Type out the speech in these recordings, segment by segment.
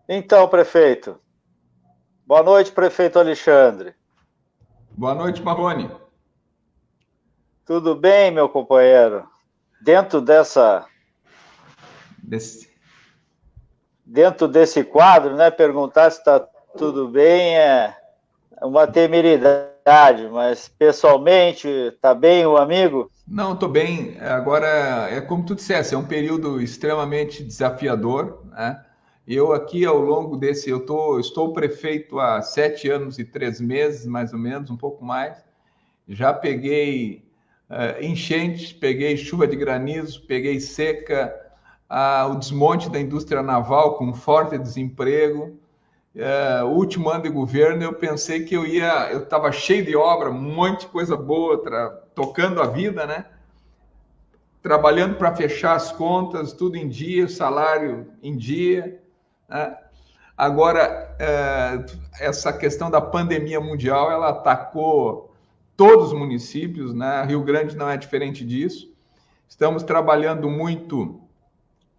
Então, prefeito. Boa noite, prefeito Alexandre. Boa noite, Marrone. Tudo bem, meu companheiro? Dentro dessa, Desse- dentro desse quadro, né? Perguntar se está tudo bem é uma temeridade, mas pessoalmente está bem o amigo? Não, estou bem. Agora, é como tu disseste, é um período extremamente desafiador, né? Eu aqui, ao longo desse, estou prefeito há 7 anos e 3 meses, mais ou menos, um pouco mais. Já peguei enchentes, peguei chuva de granizo, peguei seca, o desmonte da indústria naval com forte desemprego. O último ano de governo, eu pensei que eu estava cheio de obra, um monte de coisa boa, tocando a vida, né? Trabalhando para fechar as contas, tudo em dia, salário em dia, né? Agora, essa questão da pandemia mundial, ela atacou todos os municípios, né? Rio Grande não é diferente disso. Estamos trabalhando muito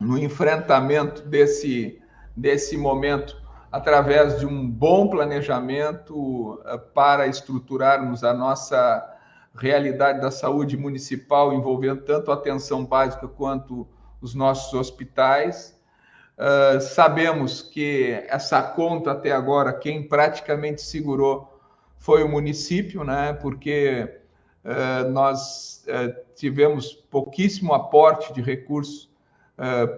no enfrentamento desse momento através de um bom planejamento para estruturarmos a nossa realidade da saúde municipal, envolvendo tanto a atenção básica quanto os nossos hospitais. Sabemos que essa conta até agora, quem praticamente segurou foi o município, né? Porque nós tivemos pouquíssimo aporte de recursos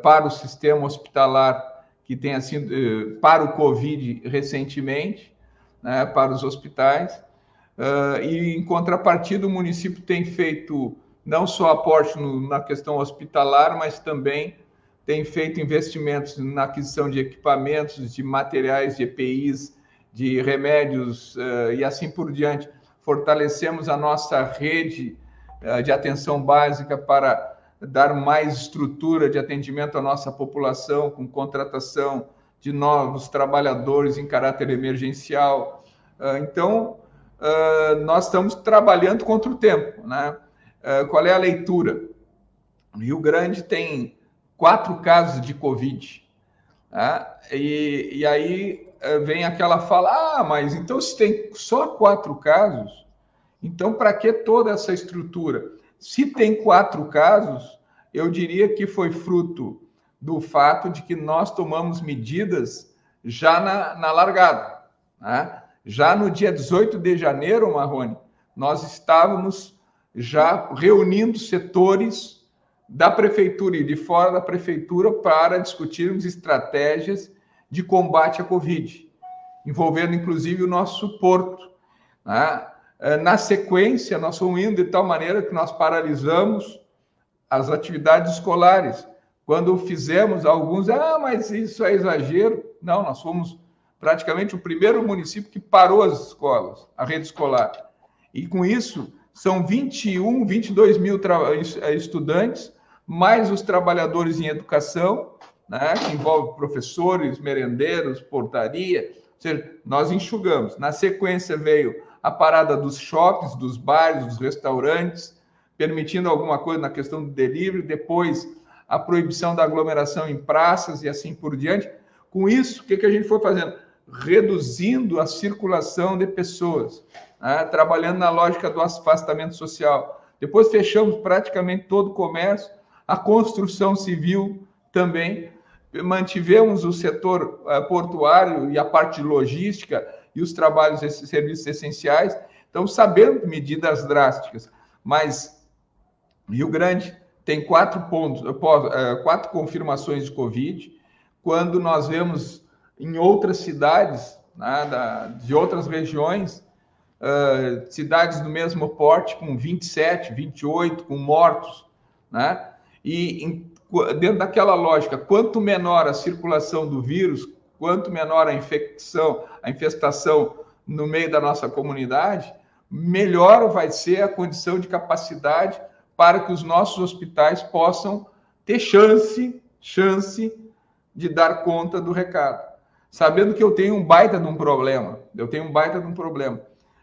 para o sistema hospitalar que tenha sido para o Covid recentemente, né, para os hospitais. E em contrapartida, o município tem feito não só aporte na questão hospitalar, mas também tem feito investimentos na aquisição de equipamentos, de materiais, de EPIs, de remédios e assim por diante. Fortalecemos a nossa rede de atenção básica para dar mais estrutura de atendimento à nossa população, com contratação de novos trabalhadores em caráter emergencial. Então, nós estamos trabalhando contra o tempo, né? Qual é a leitura? Rio Grande tem 4 casos de Covid. Tá? E aí vem aquela fala, mas então se tem só 4 casos, então para que toda essa estrutura? Se tem 4 casos, eu diria que foi fruto do fato de que nós tomamos medidas já na largada. Né? Já no dia 18 de janeiro, Marrone, nós estávamos já reunindo setores da prefeitura e de fora da prefeitura para discutirmos estratégias de combate à Covid, envolvendo inclusive o nosso porto. Né? Na sequência, nós fomos indo de tal maneira que nós paralisamos as atividades escolares. Quando fizemos, alguns, mas isso é exagero. Não, nós fomos praticamente o primeiro município que parou as escolas, a rede escolar. E com isso, são 21, 22 mil estudantes, mais os trabalhadores em educação, né, que envolve professores, merendeiros, portaria. Ou seja, nós enxugamos. Na sequência veio a parada dos shoppings, dos bares, dos restaurantes, permitindo alguma coisa na questão do delivery, depois a proibição da aglomeração em praças e assim por diante. Com isso, o que a gente foi fazendo? Reduzindo a circulação de pessoas, né? Trabalhando na lógica do afastamento social. Depois fechamos praticamente todo o comércio, a construção civil também, mantivemos o setor portuário e a parte de logística e os trabalhos, esses serviços essenciais. Então, sabendo medidas drásticas, mas Rio Grande tem 4 confirmações de Covid, quando nós vemos em outras cidades, né, de outras regiões, cidades do mesmo porte, com 27, 28, com mortos, né? E dentro daquela lógica, quanto menor a circulação do vírus, quanto menor a infestação no meio da nossa comunidade, melhor vai ser a condição de capacidade para que os nossos hospitais possam ter chance de dar conta do recado. Sabendo que eu tenho um baita de um problema.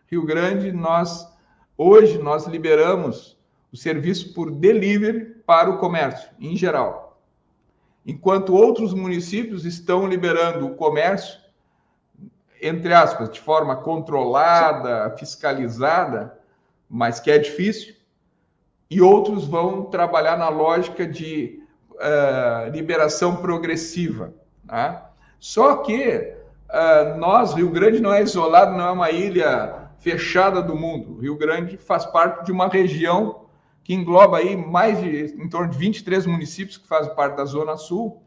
Rio Grande, hoje nós liberamos o serviço por delivery para o comércio, em geral. enquanto outros municípios estão liberando o comércio, entre aspas, de forma controlada, fiscalizada, mas que é difícil, e outros vão trabalhar na lógica de liberação progressiva. Né? Só que nós, Rio Grande não é isolado, não é uma ilha fechada do mundo. Rio Grande faz parte de uma região que engloba aí em torno de 23 municípios que fazem parte da Zona Sul,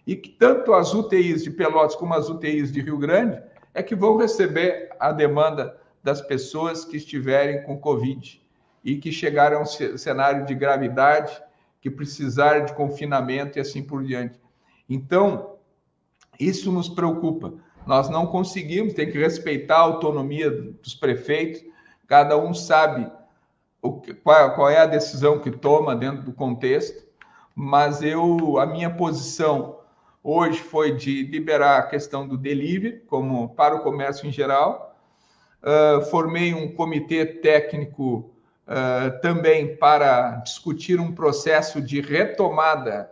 e que tanto as UTIs de Pelotas como as UTIs de Rio Grande é que vão receber a demanda das pessoas que estiverem com Covid e que chegarem a um cenário de gravidade, que precisarem de confinamento e assim por diante. Então, isso nos preocupa. Nós não conseguimos, tem que respeitar a autonomia dos prefeitos, cada um sabe qual é a decisão que toma dentro do contexto, mas a minha posição hoje foi de liberar a questão do delivery, como para o comércio em geral. Formei um comitê técnico também para discutir um processo de retomada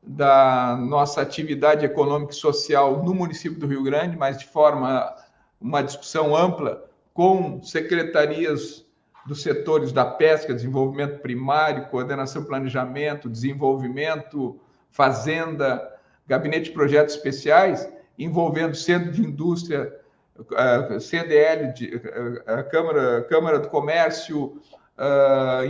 da nossa atividade econômica e social no município do Rio Grande, mas de uma discussão ampla com secretarias dos setores da pesca, desenvolvimento primário, coordenação, planejamento, desenvolvimento, fazenda, gabinete de projetos especiais, envolvendo centro de indústria, CDL, Câmara do Comércio,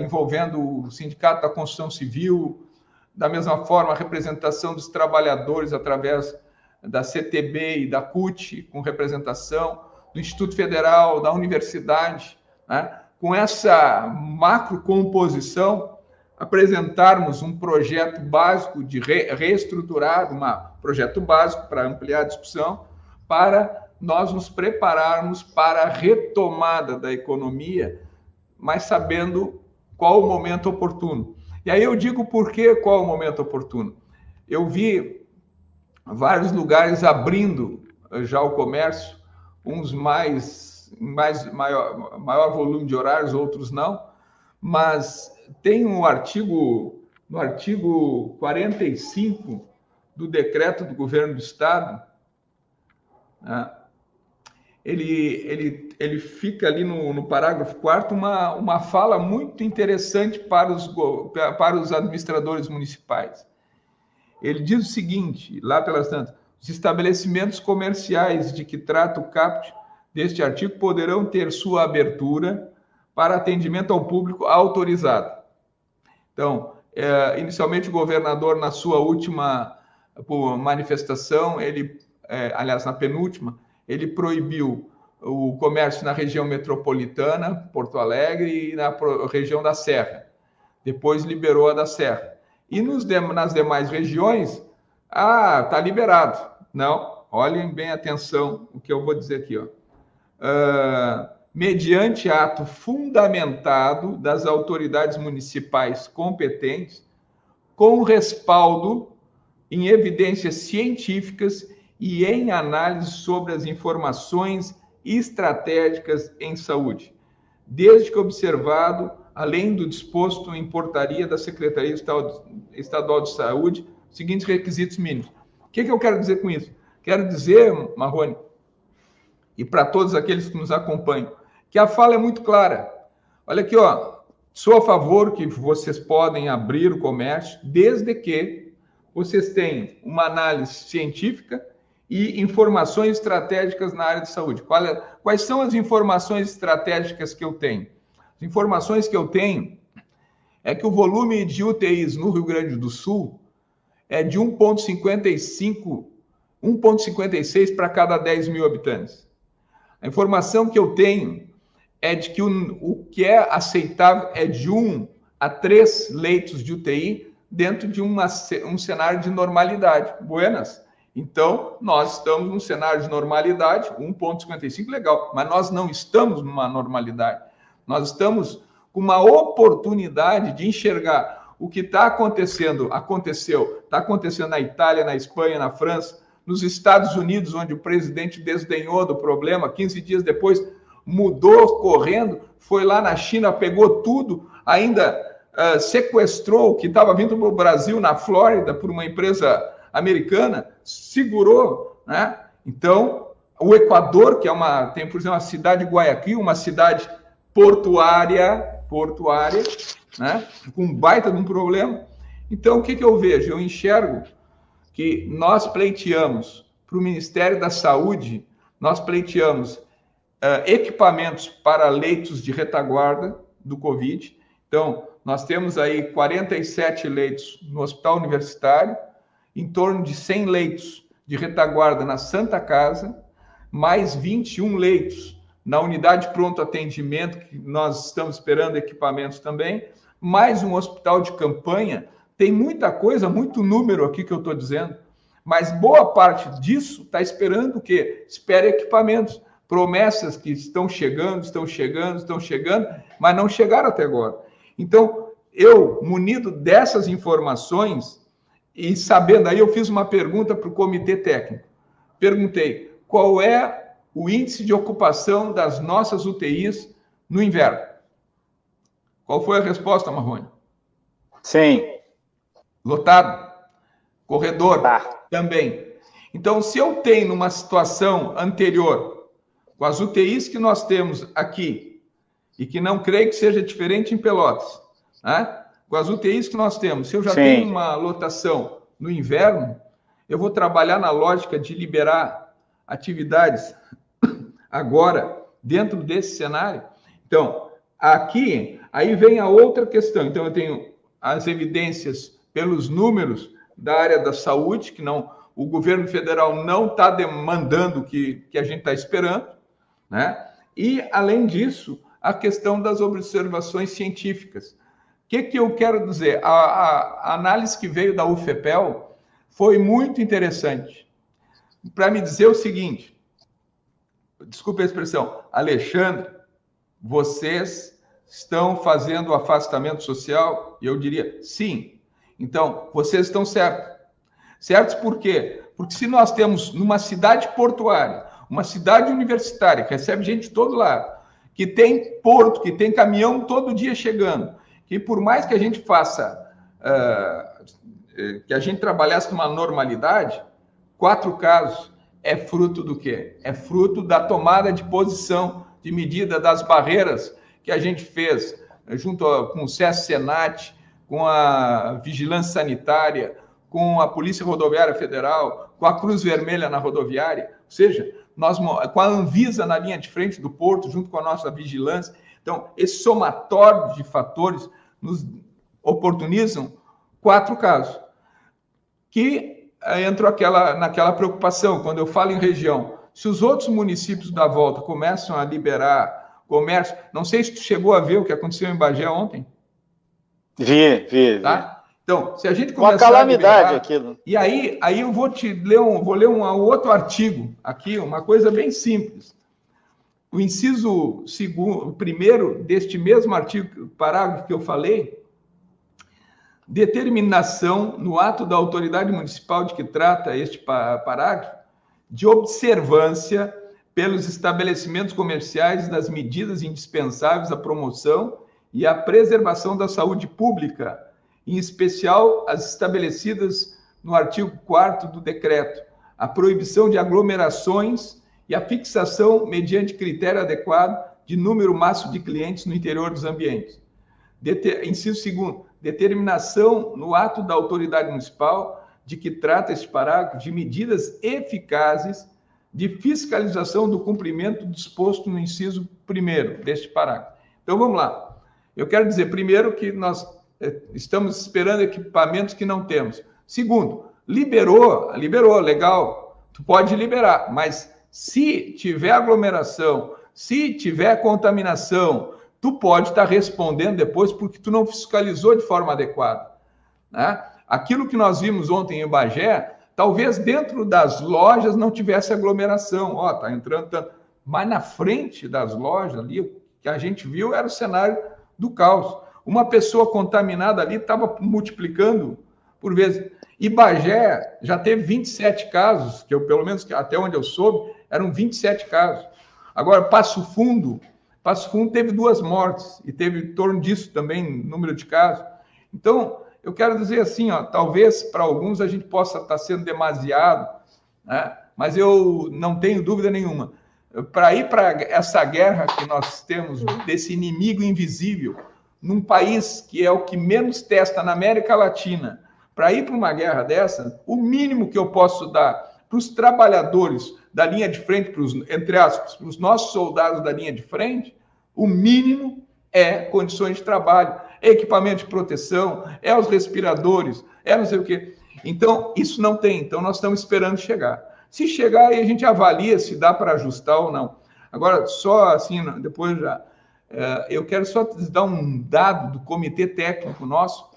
envolvendo o Sindicato da Construção Civil, da mesma forma a representação dos trabalhadores através da CTB e da CUT, com representação do Instituto Federal, da universidade, né? Com essa macrocomposição, apresentarmos um projeto básico de reestruturar, projeto básico para ampliar a discussão, para nós nos prepararmos para a retomada da economia, mas sabendo qual o momento oportuno. E aí eu digo por que qual o momento oportuno. Eu vi vários lugares abrindo já o comércio, uns maior volume de horários, outros não, mas tem no artigo 45 do decreto do governo do estado, né? Ele fica ali no parágrafo 4º uma fala muito interessante para os administradores municipais. Ele diz o seguinte, lá pelas tantas: os estabelecimentos comerciais de que trata o caput deste artigo poderão ter sua abertura para atendimento ao público autorizado. Então, inicialmente o governador, na sua última manifestação, aliás, na penúltima, ele proibiu o comércio na região metropolitana, Porto Alegre, e na região da Serra. Depois liberou a da Serra. E nas demais regiões, está liberado. Não, olhem bem atenção o que eu vou dizer aqui, ó. Mediante ato fundamentado das autoridades municipais competentes, com respaldo em evidências científicas e em análise sobre as informações estratégicas em saúde, desde que observado, além do disposto em portaria da Secretaria Estadual de Saúde, os seguintes requisitos mínimos. O que eu quero dizer com isso? Quero dizer, Marrone, e para todos aqueles que nos acompanham, que a fala é muito clara. Olha aqui, ó, sou a favor que vocês podem abrir o comércio, desde que vocês tenham uma análise científica e informações estratégicas na área de saúde. Quais são as informações estratégicas que eu tenho? As informações que eu tenho é que o volume de UTIs no Rio Grande do Sul é de 1,56 para cada 10 mil habitantes. A informação que eu tenho é de que o que é aceitável é de 1 a 3 leitos de UTI dentro de um cenário de normalidade. Buenas? Então, nós estamos num cenário de normalidade, 1,55, legal, mas nós não estamos numa normalidade. Nós estamos com uma oportunidade de enxergar o que está acontecendo, está acontecendo na Itália, na Espanha, na França, nos Estados Unidos, onde o presidente desdenhou do problema, 15 dias depois mudou correndo, foi lá na China, pegou tudo, ainda sequestrou, que estava vindo para o Brasil, na Flórida, por uma empresa americana, segurou, né? Então, o Equador, que tem, por exemplo, a cidade de Guayaquil, uma cidade portuária, né? Com um baita de um problema. Então, o que eu vejo? Eu enxergo que nós pleiteamos para o Ministério da Saúde, nós pleiteamos equipamentos para leitos de retaguarda do Covid. Então, nós temos aí 47 leitos no Hospital Universitário, em torno de 100 leitos de retaguarda na Santa Casa, mais 21 leitos na unidade de pronto atendimento, que nós estamos esperando equipamentos também, mais um hospital de campanha. Tem muita coisa, muito número aqui que eu estou dizendo, mas boa parte disso está esperando o quê? Espera equipamentos, promessas que estão chegando, mas não chegaram até agora. Então, eu, munido dessas informações e sabendo, aí eu fiz uma pergunta para o comitê técnico. Perguntei, qual é o índice de ocupação das nossas UTIs no inverno? Qual foi a resposta, Marrone? Sim. Lotado. Corredor também. Então, se eu tenho numa situação anterior, com as UTIs que nós temos aqui, e que não creio que seja diferente em Pelotas, né? Com as UTIs que nós temos, se eu já tenho uma lotação no inverno, eu vou trabalhar na lógica de liberar atividades agora, dentro desse cenário. Então, aí vem a outra questão. Então, eu tenho as evidências pelos números da área da saúde, que o governo federal não está demandando o que a gente está esperando, né? E, além disso, a questão das observações científicas. O que eu quero dizer? A análise que veio da UFPEL foi muito interessante para me dizer o seguinte, desculpe a expressão, Alexandre, vocês estão fazendo o afastamento social? E eu diria, sim. Então, vocês estão certos. Certos por quê? Porque se nós temos numa cidade portuária, uma cidade universitária, que recebe gente de todo lado, que tem porto, que tem caminhão todo dia chegando, que por mais que a gente faça, que a gente trabalhasse numa normalidade, 4 casos é fruto do quê? É fruto da tomada de posição, de medida das barreiras que a gente fez junto com o SESC-Senat, com a Vigilância Sanitária, com a Polícia Rodoviária Federal, com a Cruz Vermelha na rodoviária, ou seja, com a Anvisa na linha de frente do porto, junto com a nossa vigilância. Então, esse somatório de fatores nos oportunizam 4 casos, que entrou naquela preocupação, quando eu falo em região, se os outros municípios da volta começam a liberar comércio, não sei se tu chegou a ver o que aconteceu em Bagé ontem. Vi. Tá? Então, se a gente começar uma calamidade a liberar, aquilo. E aí eu vou ler um outro artigo aqui, uma coisa bem simples. O inciso primeiro deste mesmo artigo, parágrafo que eu falei, determinação no ato da autoridade municipal de que trata este parágrafo, de observância pelos estabelecimentos comerciais das medidas indispensáveis à promoção e à preservação da saúde pública, em especial as estabelecidas no artigo 4º do decreto, a proibição de aglomerações e a fixação, mediante critério adequado, de número máximo de clientes no interior dos ambientes. Inciso 2º, determinação no ato da autoridade municipal de que trata este parágrafo de medidas eficazes de fiscalização do cumprimento disposto no inciso 1º deste parágrafo. Então, vamos lá. Eu quero dizer, primeiro, que nós estamos esperando equipamentos que não temos. Segundo, liberou, legal, tu pode liberar, mas se tiver aglomeração, se tiver contaminação, tu pode estar respondendo depois porque tu não fiscalizou de forma adequada, né? Aquilo que nós vimos ontem em Bagé, talvez dentro das lojas não tivesse aglomeração, tá entrando tanto, mas na frente das lojas ali, o que a gente viu era o cenário do caos. Uma pessoa contaminada ali estava multiplicando por vezes. E Bagé já teve 27 casos, que eu, pelo menos até onde eu soube, eram 27 casos. Agora, Passo Fundo Passo Fundo teve 2 mortes e teve em torno disso também número de casos. Então, eu quero dizer assim, ó, talvez para alguns a gente possa estar sendo demasiado, né? Mas eu não tenho dúvida nenhuma. Para ir para essa guerra que nós temos desse inimigo invisível, num país que é o que menos testa na América Latina, para ir para uma guerra dessa, o mínimo que eu posso dar para os trabalhadores da linha de frente, para os, entre aspas, para os nossos soldados da linha de frente, o mínimo é condições de trabalho, é equipamento de proteção, é os respiradores, é não sei o quê. Então, isso não tem. Então, nós estamos esperando chegar. Se chegar, aí a gente avalia se dá para ajustar ou não. Agora, só assim, depois já... eu quero só dar um dado do comitê técnico nosso.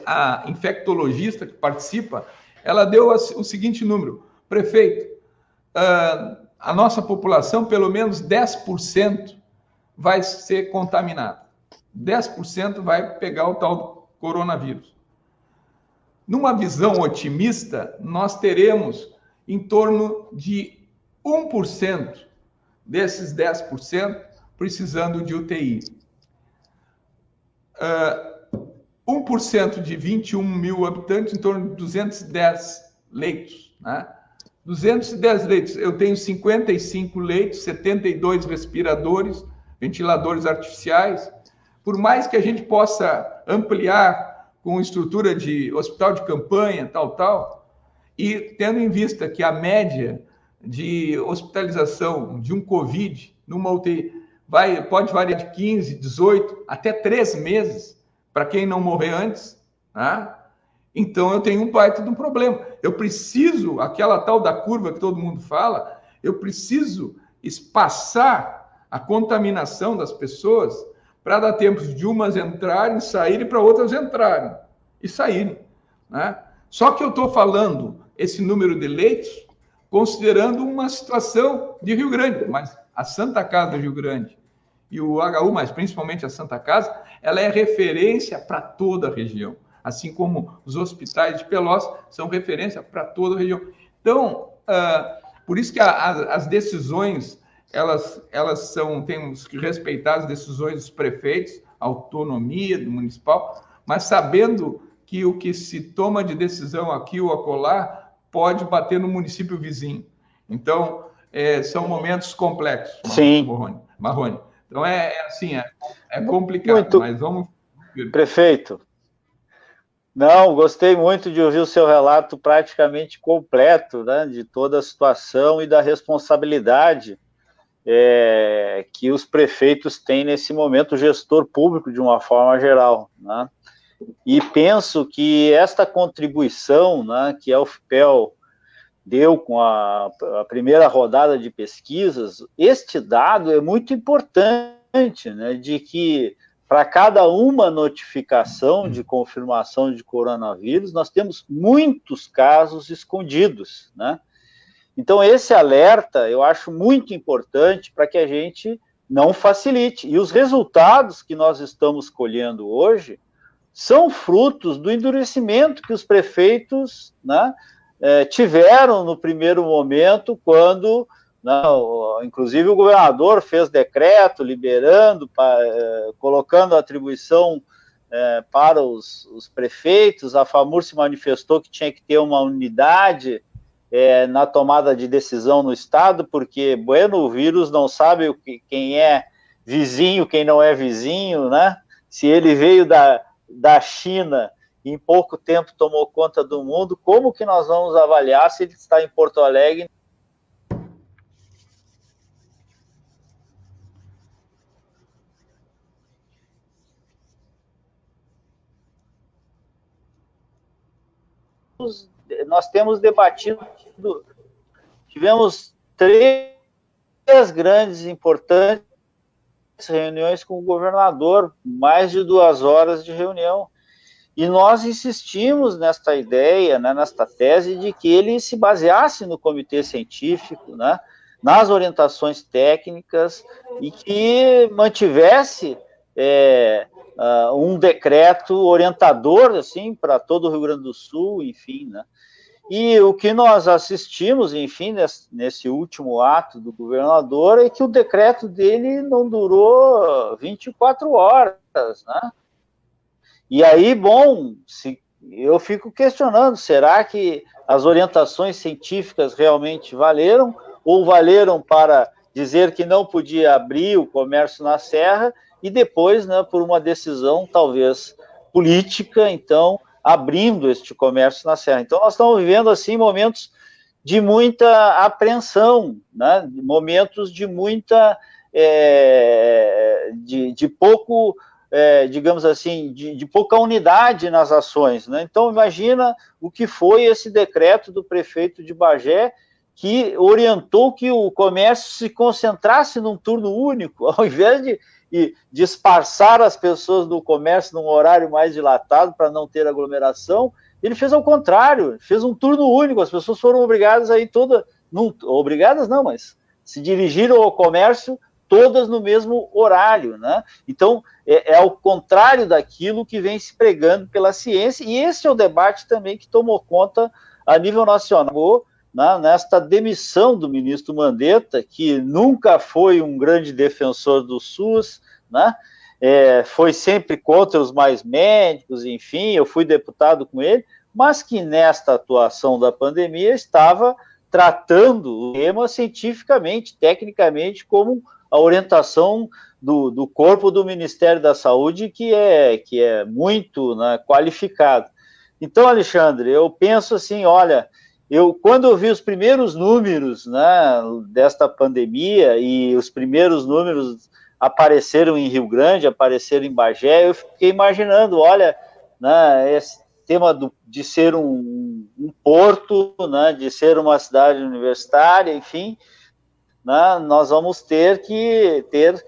A infectologista que participa, ela deu o seguinte número: prefeito, a nossa população, pelo menos 10% vai ser contaminada. 10% vai pegar o tal do coronavírus. Numa visão otimista, nós teremos em torno de 1% desses 10% precisando de UTI. 1% de 21 mil habitantes, em torno de 210 leitos. Né? 210 leitos. Eu tenho 55 leitos, 72 respiradores, ventiladores artificiais. Por mais que a gente possa ampliar com estrutura de hospital de campanha, tal, e tendo em vista que a média de hospitalização de um COVID numa UTI pode variar de 15, 18, até 3 meses, para quem não morrer antes, né? Então eu tenho um baita de um problema. Eu preciso, aquela tal da curva que todo mundo fala, eu preciso espaçar a contaminação das pessoas para dar tempo de umas entrarem, saírem, para outras entrarem e saírem, né? Só que eu estou falando esse número de leitos considerando uma situação de Rio Grande, mas a Santa Casa do Rio Grande e o HU, mas principalmente a Santa Casa, ela é referência para toda a região, assim como os hospitais de Pelotas são referência para toda a região. Então, por isso que as decisões, temos que respeitar as decisões dos prefeitos, a autonomia do municipal, mas sabendo que o que se toma de decisão aqui ou acolá pode bater no município vizinho. Então, são momentos complexos, Sim. Marrone. Então, assim, é complicado, muito... mas vamos... Prefeito, não, gostei muito de ouvir o seu relato praticamente completo, né, de toda a situação e da responsabilidade que os prefeitos têm nesse momento, o gestor público de uma forma geral, né? E penso que esta contribuição, né, que a UFPEL deu com a primeira rodada de pesquisas, este dado é muito importante, né, de que para cada uma notificação de confirmação de coronavírus, nós temos muitos casos escondidos, né? Então, esse alerta eu acho muito importante para que a gente não facilite. E os resultados que nós estamos colhendo hoje são frutos do endurecimento que os prefeitos, né, tiveram no primeiro momento, quando, inclusive, o governador fez decreto liberando, colocando a atribuição para os prefeitos. A FAMUR se manifestou que tinha que ter uma unidade na tomada de decisão no estado, porque, o vírus não sabe quem é vizinho, quem não é vizinho, né? Se ele veio da China e em pouco tempo tomou conta do mundo, como que nós vamos avaliar se ele está em Porto Alegre? Nós temos debatido, tivemos 3 grandes importantes reuniões com o governador, mais de 2 horas de reunião, e nós insistimos nesta ideia, né, nesta tese de que ele se baseasse no comitê científico, né, nas orientações técnicas, e que mantivesse um decreto orientador, assim, para todo o Rio Grande do Sul, enfim, né. E o que nós assistimos, enfim, nesse último ato do governador, é que o decreto dele não durou 24 horas, né? E aí, bom, eu fico questionando, será que as orientações científicas realmente valeram, ou valeram para dizer que não podia abrir o comércio na Serra, e depois, né, por uma decisão, talvez, política, então, abrindo este comércio na Serra. Então, nós estamos vivendo, assim, momentos de muita apreensão, né, momentos de muita, de pouco, digamos assim, de pouca unidade nas ações, né? Então, imagina o que foi esse decreto do prefeito de Bagé, que orientou que o comércio se concentrasse num turno único, ao invés de disfarçar as pessoas do comércio num horário mais dilatado para não ter aglomeração. Ele fez ao contrário, fez um turno único, as pessoas foram obrigadas a ir obrigadas não, mas se dirigiram ao comércio todas no mesmo horário, né? Então, é ao contrário daquilo que vem se pregando pela ciência, e esse é o debate também que tomou conta a nível nacional, né, nesta demissão do ministro Mandetta, que nunca foi um grande defensor do SUS, né? Foi sempre contra os mais médicos, enfim, eu fui deputado com ele, mas que nesta atuação da pandemia estava tratando o tema cientificamente, tecnicamente, como a orientação do corpo do Ministério da Saúde, que é muito, né, qualificado. Então, Alexandre, eu penso assim, olha, quando eu vi os primeiros números, né, desta pandemia, e os primeiros números apareceram em Rio Grande, apareceram em Bagé, eu fiquei imaginando, olha, né, esse tema de ser um porto, né, de ser uma cidade universitária, enfim, né, nós vamos ter que ter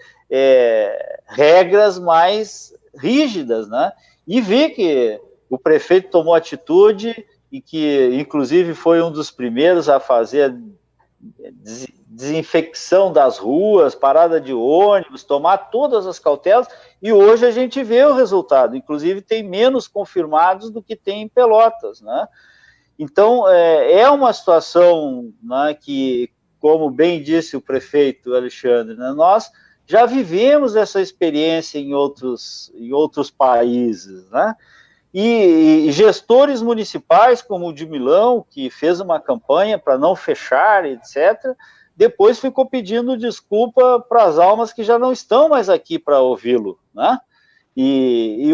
regras mais rígidas, né? E vi que o prefeito tomou atitude, e que, inclusive, foi um dos primeiros a fazer a desinfecção das ruas, parada de ônibus, tomar todas as cautelas, e hoje a gente vê o resultado. Inclusive, tem menos confirmados do que tem em Pelotas, né? Então, é uma situação, né, que, como bem disse o prefeito Alexandre, né, nós já vivemos essa experiência em outros países, né? E gestores municipais, como o de Milão, que fez uma campanha para não fechar, etc., depois ficou pedindo desculpa para as almas que já não estão mais aqui para ouvi-lo, né? E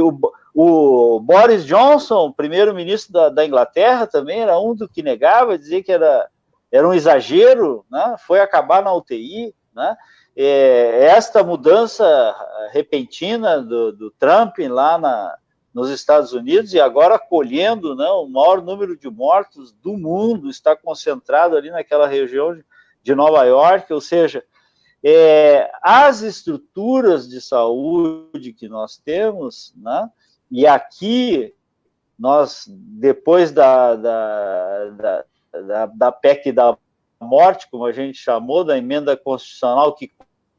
o Boris Johnson, primeiro-ministro da Inglaterra, também era um do que negava, dizia que era um exagero, né? Foi acabar na UTI, né? Esta mudança repentina do Trump lá nos Estados Unidos, e agora colhendo, né, o maior número de mortos do mundo, está concentrado ali naquela região de Nova York, ou seja, as estruturas de saúde que nós temos, né, e aqui, nós, depois da PEC da morte, como a gente chamou, da emenda constitucional que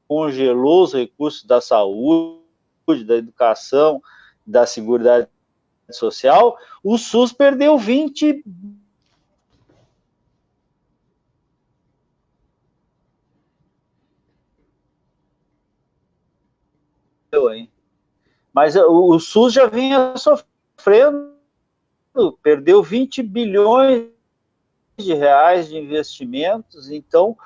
congelou os recursos da saúde, da educação, da Seguridade Social, o SUS perdeu 20 mas o SUS já vinha sofrendo, perdeu 20 bilhões de reais de investimentos. Então,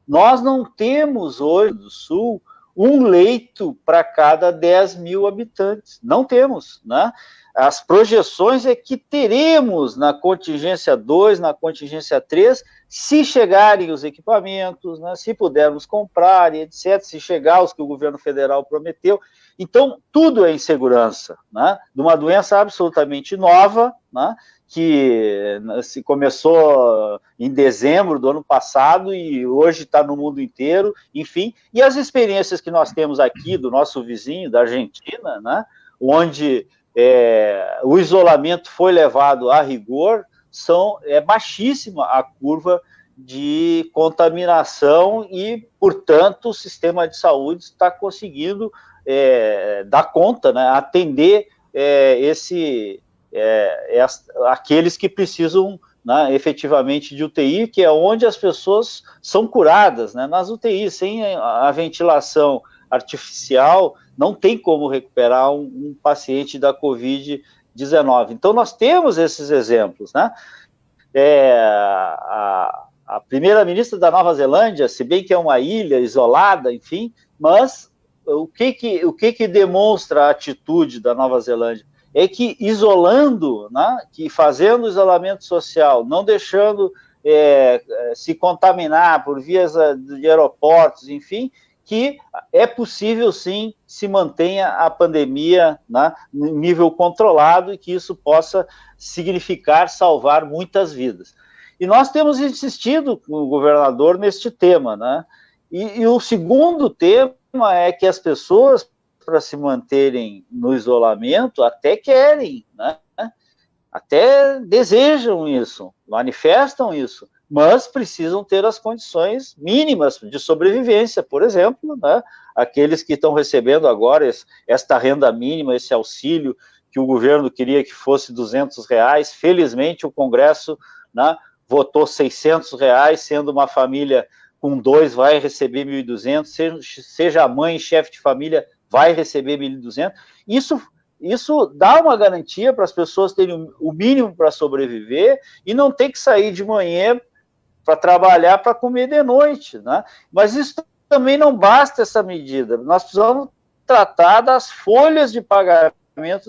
nós não temos hoje no Sul um leito para cada 10 mil habitantes. Não temos, né? As projeções é que teremos na contingência 2, na contingência 3, se chegarem os equipamentos, né, se pudermos comprar, etc., se chegar os que o governo federal prometeu. Então, tudo é insegurança, né, de uma doença absolutamente nova, né, que se começou em dezembro do ano passado e hoje está no mundo inteiro, enfim, e as experiências que nós temos aqui do nosso vizinho, da Argentina, né, onde o isolamento foi levado a rigor, é baixíssima a curva de contaminação e, portanto, o sistema de saúde está conseguindo dar conta, né, atender aqueles que precisam né, efetivamente de UTI, que é onde as pessoas são curadas, né? Nas UTIs, sem a ventilação artificial, não tem como recuperar um paciente da Covid-19. Então, nós temos esses exemplos, né? A primeira-ministra da Nova Zelândia, se bem que é uma ilha isolada, enfim, mas o que demonstra a atitude da Nova Zelândia? É que isolando, né, que fazendo isolamento social, não deixando se contaminar por vias de aeroportos, enfim, que é possível, sim, se mantenha a pandemia, né, em nível controlado e que isso possa significar salvar muitas vidas. E nós temos insistido com o governador neste tema, né? E o segundo tema é que as pessoas, para se manterem no isolamento, até querem, né? Até desejam isso, manifestam isso, mas precisam ter as condições mínimas de sobrevivência, por exemplo, né? Aqueles que estão recebendo agora esta renda mínima, esse auxílio que o governo queria que fosse R$200, felizmente o Congresso, né, votou R$600, sendo uma família com 2 vai receber 1.200, seja a mãe, chefe de família, vai receber 1.200. Isso dá uma garantia para as pessoas terem o mínimo para sobreviver e não ter que sair de manhã para trabalhar, para comer de noite, né? Mas isso também não basta, essa medida. Nós precisamos tratar das folhas de pagamento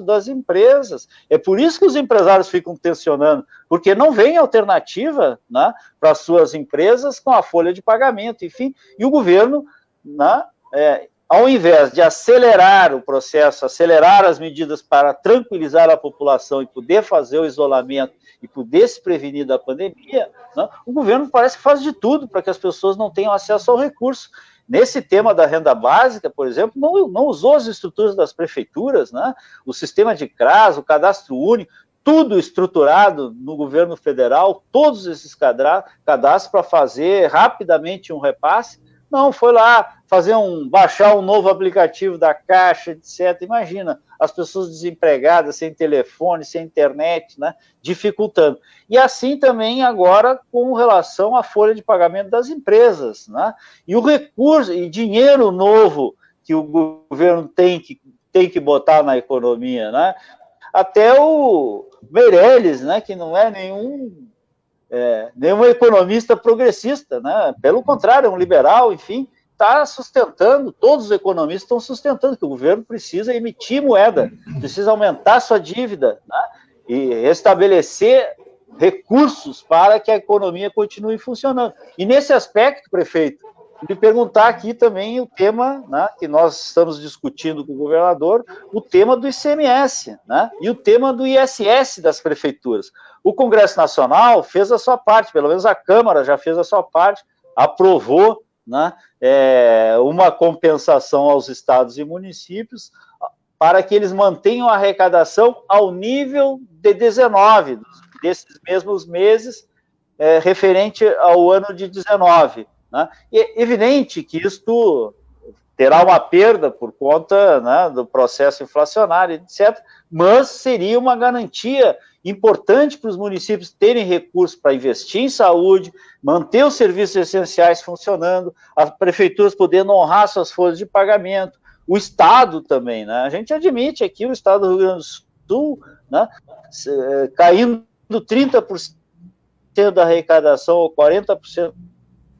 das empresas. É por isso que os empresários ficam tensionando, porque não vem alternativa, né, para as suas empresas com a folha de pagamento, enfim, e o governo, né, ao invés de acelerar o processo, acelerar as medidas para tranquilizar a população e poder fazer o isolamento e poder se prevenir da pandemia, né, o governo parece que faz de tudo para que as pessoas não tenham acesso ao recurso. Nesse tema da renda básica, por exemplo, não usou as estruturas das prefeituras, né? O sistema de CRAS, o cadastro único, tudo estruturado no governo federal, todos esses cadastros para fazer rapidamente um repasse. Não, foi lá baixar um novo aplicativo da Caixa, etc. Imagina, as pessoas desempregadas, sem telefone, sem internet, né, dificultando. E assim também agora com relação à folha de pagamento das empresas, né? E o recurso e dinheiro novo que o governo tem que botar na economia, né? Até o Meirelles, né, que não é nenhum economista progressista, né? Pelo contrário, é um liberal, enfim, está sustentando, todos os economistas estão sustentando que o governo precisa emitir moeda, precisa aumentar sua dívida, né? E restabelecer recursos para que a economia continue funcionando. E nesse aspecto, prefeito, lhe perguntar aqui também o tema, né, que nós estamos discutindo com o governador, o tema do ICMS, né, e o tema do ISS das prefeituras. O Congresso Nacional fez a sua parte, pelo menos a Câmara já fez a sua parte, aprovou, né, uma compensação aos estados e municípios para que eles mantenham a arrecadação ao nível de 19, desses mesmos meses, referente ao ano de 19. Né? E é evidente que isto terá uma perda por conta, né, do processo inflacionário, etc., mas seria uma garantia importante para os municípios terem recursos para investir em saúde, manter os serviços essenciais funcionando, as prefeituras podendo honrar suas folhas de pagamento, o Estado também, né? A gente admite aqui o Estado do Rio Grande do Sul, né, caindo 30% da arrecadação ou 40%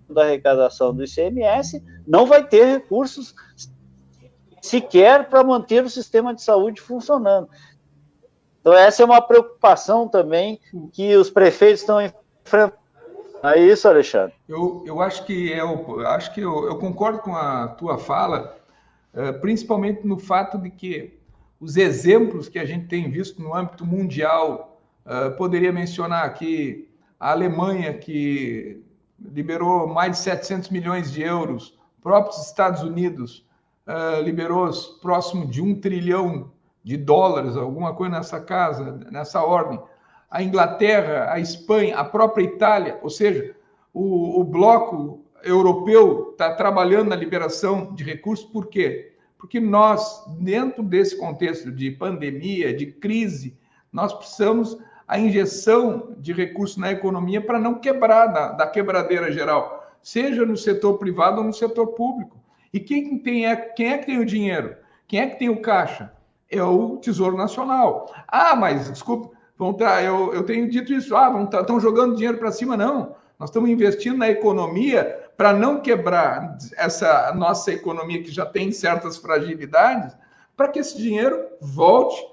da arrecadação do ICMS, não vai ter recursos sequer para manter o sistema de saúde funcionando. Então, essa é uma preocupação também que os prefeitos estão enfrentando. É isso, Alexandre? Eu acho que eu concordo com a tua fala, principalmente no fato de que os exemplos que a gente tem visto no âmbito mundial, poderia mencionar aqui a Alemanha, que liberou mais de 700 milhões de euros, próprios Estados Unidos liberou próximo de $1 trilhão, alguma coisa nessa ordem. A Inglaterra, a Espanha, a própria Itália, ou seja, o bloco europeu está trabalhando na liberação de recursos. Por quê? Porque nós, dentro desse contexto de pandemia, de crise, nós precisamos a injeção de recursos na economia para não quebrar da quebradeira geral, seja no setor privado ou no setor público. E quem é que tem o dinheiro? Quem é que tem o caixa? É o Tesouro Nacional. Ah, mas, desculpe, eu tenho dito isso, estão jogando dinheiro para cima. Não, nós estamos investindo na economia para não quebrar essa nossa economia que já tem certas fragilidades, para que esse dinheiro volte,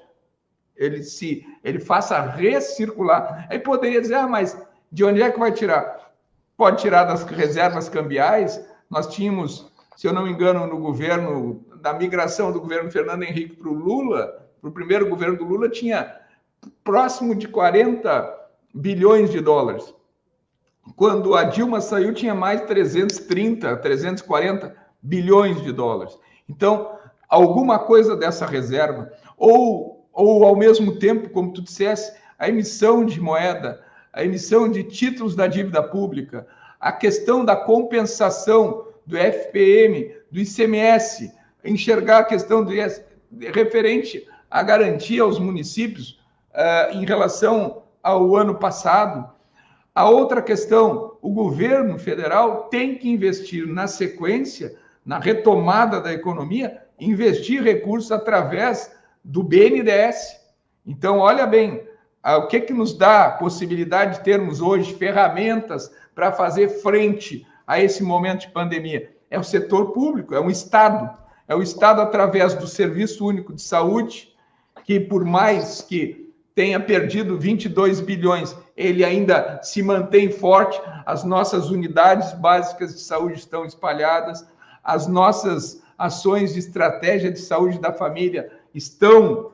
ele faça recircular. Aí poderia dizer, mas de onde é que vai tirar? Pode tirar das reservas cambiais. Nós tínhamos, se eu não me engano, no governo, da migração do governo Fernando Henrique para o Lula, para o primeiro governo do Lula, tinha próximo de 40 bilhões de dólares. Quando a Dilma saiu, tinha mais 330, 340 bilhões de dólares. Então, alguma coisa dessa reserva, ou ao mesmo tempo, como tu disseste, a emissão de moeda, a emissão de títulos da dívida pública, a questão da compensação do FPM, do ICMS, enxergar a questão referente à garantia aos municípios em relação ao ano passado. A outra questão, o governo federal tem que investir na sequência, na retomada da economia, investir recursos através do BNDES. Então, olha bem, o que nos dá a possibilidade de termos hoje ferramentas para fazer frente a esse momento de pandemia? É o setor público, é o Estado através do Serviço Único de Saúde, que por mais que tenha perdido 22 bilhões, ele ainda se mantém forte, as nossas unidades básicas de saúde estão espalhadas, as nossas ações de estratégia de saúde da família estão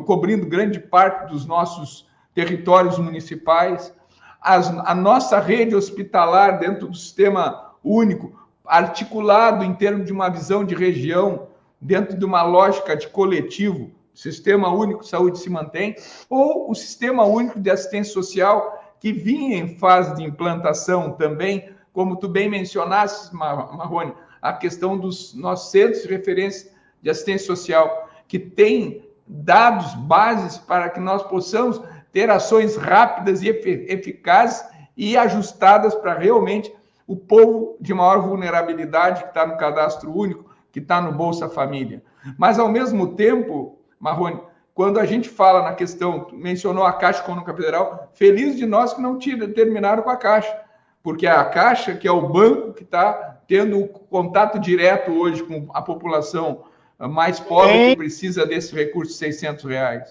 cobrindo grande parte dos nossos territórios municipais, a nossa rede hospitalar dentro do sistema único, articulado em termos de uma visão de região, dentro de uma lógica de coletivo, o Sistema Único de Saúde se mantém, ou o Sistema Único de Assistência Social, que vinha em fase de implantação também, como tu bem mencionaste, Marrone, a questão dos nossos centros de referência de assistência social, que tem dados, bases para que nós possamos ter ações rápidas e eficazes e ajustadas para realmente o povo de maior vulnerabilidade que está no cadastro único, que está no Bolsa Família. Mas, ao mesmo tempo, Marrone, quando a gente fala na questão, mencionou a Caixa Econômica Federal, feliz de nós que não terminaram com a Caixa, porque a Caixa, que é o banco que está tendo contato direto hoje com a população mais pobre que precisa desse recurso de R$600.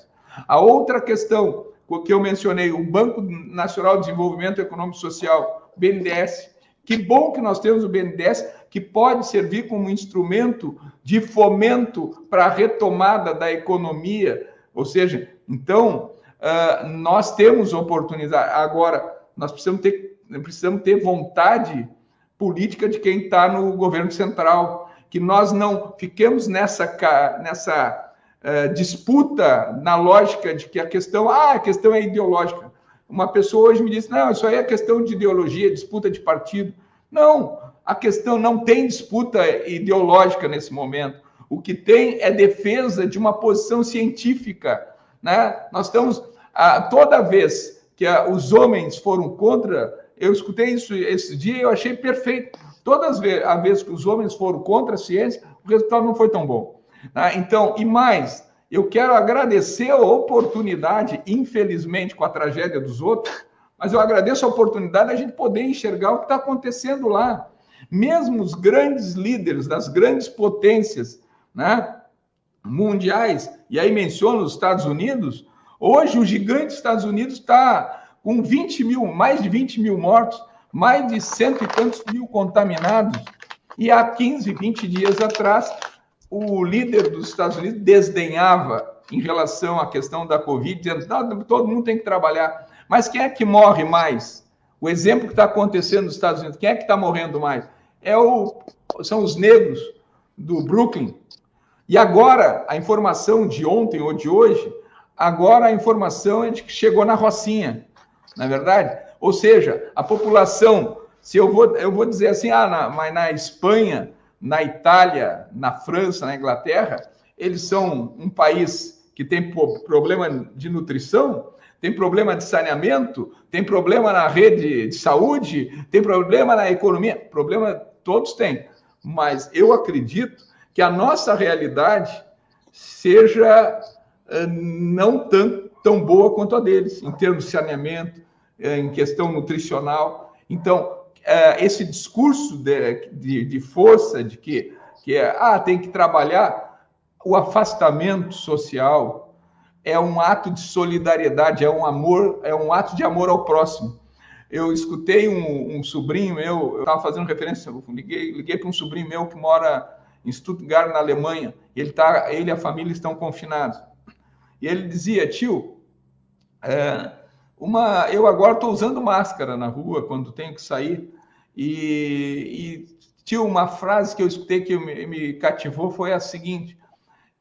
A outra questão que eu mencionei, o Banco Nacional de Desenvolvimento Econômico e Social, BNDES, que bom que nós temos o BNDES, que pode servir como instrumento de fomento para a retomada da economia. Ou seja, então, nós temos oportunidade. Agora, nós precisamos ter vontade política de quem está no governo central, que nós não fiquemos nessa disputa na lógica de que a questão é ideológica. Uma pessoa hoje me disse, não, isso aí é questão de ideologia, disputa de partido. Não, a questão não tem disputa ideológica nesse momento. O que tem é defesa de uma posição científica, né? Nós estamos, toda vez que os homens foram contra, eu escutei isso esse dia e eu achei perfeito. Todas as vezes que os homens foram contra a ciência, o resultado não foi tão bom. Né? Então, e mais, eu quero agradecer a oportunidade, infelizmente, com a tragédia dos outros, mas eu agradeço a oportunidade de a gente poder enxergar o que está acontecendo lá. Mesmo os grandes líderes das grandes potências, né, mundiais, e aí menciono os Estados Unidos, hoje o gigante Estados Unidos está com mais de 20 mil mortos, mais de 100 e tantos mil contaminados, e há 15, 20 dias atrás, o líder dos Estados Unidos desdenhava em relação à questão da Covid, dizendo que todo mundo tem que trabalhar. Mas quem é que morre mais? O exemplo que está acontecendo nos Estados Unidos, quem é que está morrendo mais? São os negros do Brooklyn. E agora, a informação de ontem ou de hoje, agora a informação é de que chegou na Rocinha, não é verdade? Ou seja, a população, se eu vou dizer assim, mas na Espanha, na Itália, na França, na Inglaterra, eles são um país que tem problema de nutrição, tem problema de saneamento, tem problema na rede de saúde, tem problema na economia, problema todos têm. Mas eu acredito que a nossa realidade seja não tão boa quanto a deles, em termos de saneamento, em questão nutricional. Então, esse discurso de força, de que tem que trabalhar, o afastamento social é um ato de solidariedade, é um ato de amor ao próximo. Eu escutei um sobrinho meu, eu estava fazendo referência, liguei para um sobrinho meu que mora em Stuttgart, na Alemanha, ele e a família estão confinados. E ele dizia, tio, eu agora estou usando máscara na rua quando tenho que sair, e tio, uma frase que eu escutei que me cativou foi a seguinte: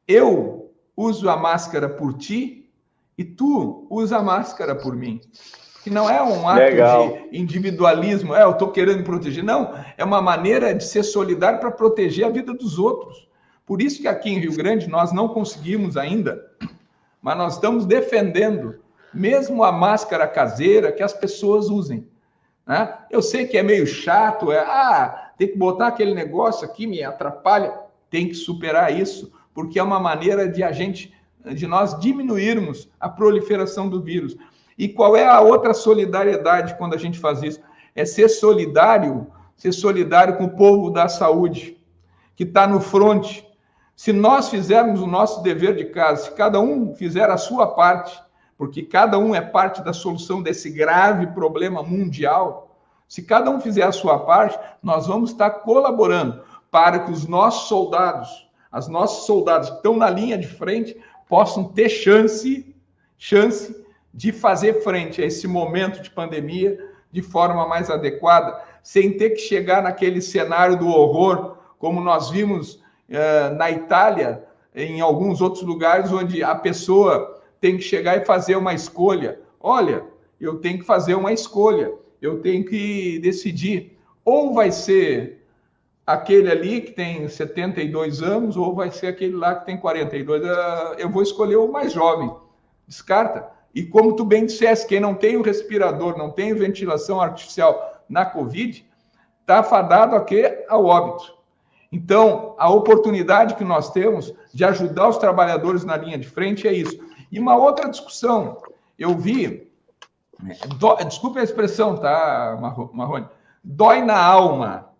eu uso a máscara por ti e tu usa a máscara por mim. Que não é um ato de individualismo, eu estou querendo proteger, não, é uma maneira de ser solidário para proteger a vida dos outros. Por isso que aqui em Rio Grande nós não conseguimos ainda, mas nós estamos defendendo mesmo a máscara caseira, que as pessoas usem. Né? Eu sei que é meio chato, tem que botar aquele negócio aqui, me atrapalha, tem que superar isso, porque é uma maneira de nós diminuirmos a proliferação do vírus. E qual é a outra solidariedade quando a gente faz isso? É ser solidário com o povo da saúde, que está no fronte. Se nós fizermos o nosso dever de casa, se cada um fizer a sua parte, porque cada um é parte da solução desse grave problema mundial, se cada um fizer a sua parte, nós vamos estar colaborando para que os nossos soldados que estão na linha de frente, possam ter chance de fazer frente a esse momento de pandemia de forma mais adequada, sem ter que chegar naquele cenário do horror, como nós vimos na Itália, em alguns outros lugares, onde a pessoa tem que chegar e fazer uma escolha. Olha, eu tenho que fazer uma escolha, eu tenho que decidir. Ou vai ser aquele ali que tem 72 anos, ou vai ser aquele lá que tem 42. Eu vou escolher o mais jovem. Descarta. E como tu bem disseste, quem não tem o respirador, não tem ventilação artificial na Covid, está fadado ao óbito. Então, a oportunidade que nós temos de ajudar os trabalhadores na linha de frente é isso. E uma outra discussão, eu vi, desculpe a expressão, tá, Marrone? Dói na alma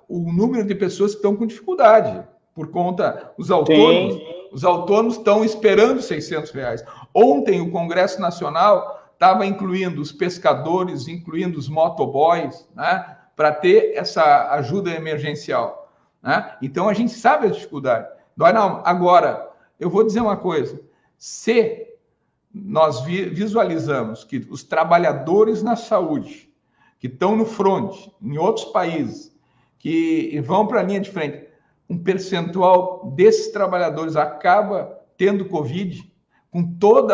o número de pessoas que estão com dificuldade, por conta, os autônomos estão esperando R$600. Ontem o Congresso Nacional estava incluindo os pescadores, incluindo os motoboys, né, para ter essa ajuda emergencial. Né? Então a gente sabe a dificuldade. Agora, eu vou dizer uma coisa, se nós visualizamos que os trabalhadores na saúde, que estão no front, em outros países, que vão para a linha de frente, um percentual desses trabalhadores acaba tendo Covid, com todo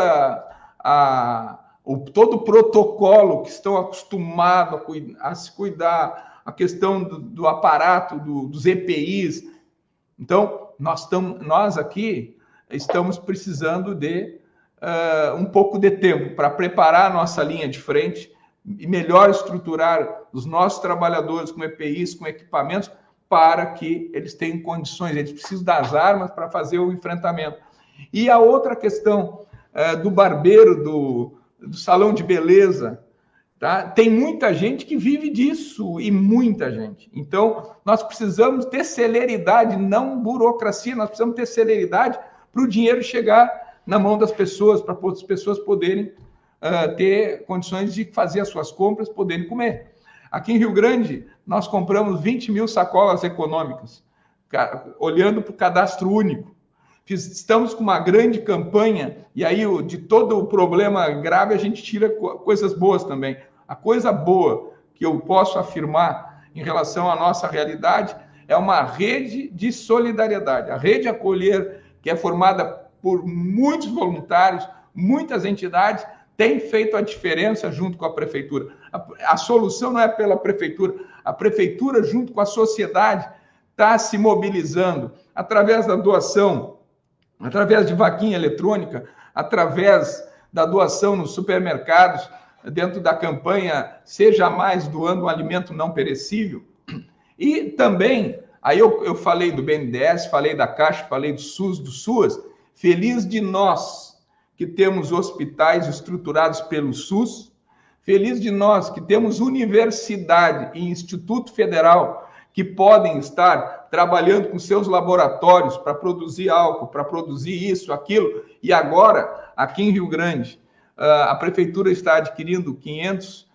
o protocolo que estão acostumados a se cuidar, a questão do aparato, dos EPIs. Então, nós aqui estamos precisando de um pouco de tempo para preparar a nossa linha de frente e melhor estruturar os nossos trabalhadores com EPIs, com equipamentos, para que eles tenham condições, eles precisam das armas para fazer o enfrentamento. E a outra questão do barbeiro, do salão de beleza, tá? Tem muita gente que vive disso, e muita gente. Então, nós precisamos ter celeridade, não burocracia, nós precisamos ter celeridade para o dinheiro chegar na mão das pessoas, para as pessoas poderem ter condições de fazer as suas compras, poderem comer. Aqui em Rio Grande, nós compramos 20 mil sacolas econômicas, olhando para o cadastro único. Estamos com uma grande campanha, e aí de todo o problema grave a gente tira coisas boas também. A coisa boa que eu posso afirmar em relação à nossa realidade é uma rede de solidariedade. A Rede Acolher, que é formada por muitos voluntários, muitas entidades, tem feito a diferença junto com a prefeitura. A solução não é pela prefeitura. A prefeitura, junto com a sociedade, está se mobilizando através da doação através de vaquinha eletrônica, através da doação nos supermercados, dentro da campanha Seja Mais, doando um alimento não perecível. E também, aí eu falei do BNDES, falei da Caixa, falei do SUS, do SUAS. Feliz de nós que temos hospitais estruturados pelo SUS, feliz de nós que temos universidade e Instituto Federal que podem estar trabalhando com seus laboratórios para produzir álcool, para produzir isso, aquilo. E agora, aqui em Rio Grande, a Prefeitura está adquirindo 500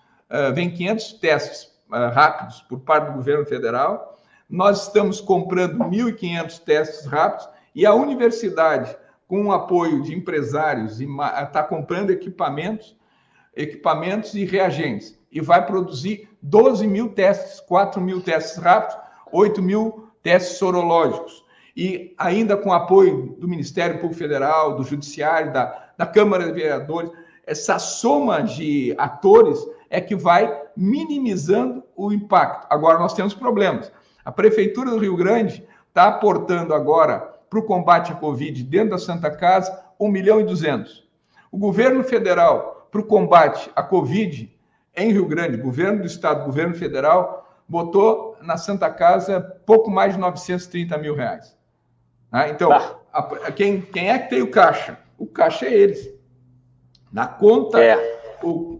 testes rápidos por parte do governo federal. Nós estamos comprando 1.500 testes rápidos e a universidade, com o apoio de empresários, está comprando equipamentos e reagentes e vai produzir 12 mil testes, 4 mil testes rápidos, 8 mil testes sorológicos. E ainda com apoio do Ministério Público Federal, do Judiciário, da Câmara de Vereadores, essa soma de atores é que vai minimizando o impacto. Agora nós temos problemas. A Prefeitura do Rio Grande está aportando agora para o combate à Covid dentro da Santa Casa 1.200.000. O governo federal, para o combate à Covid em Rio Grande, governo do estado, governo federal, botou na Santa Casa pouco mais de 930 mil reais. Então, quem é que tem o caixa? O caixa é eles. Na conta.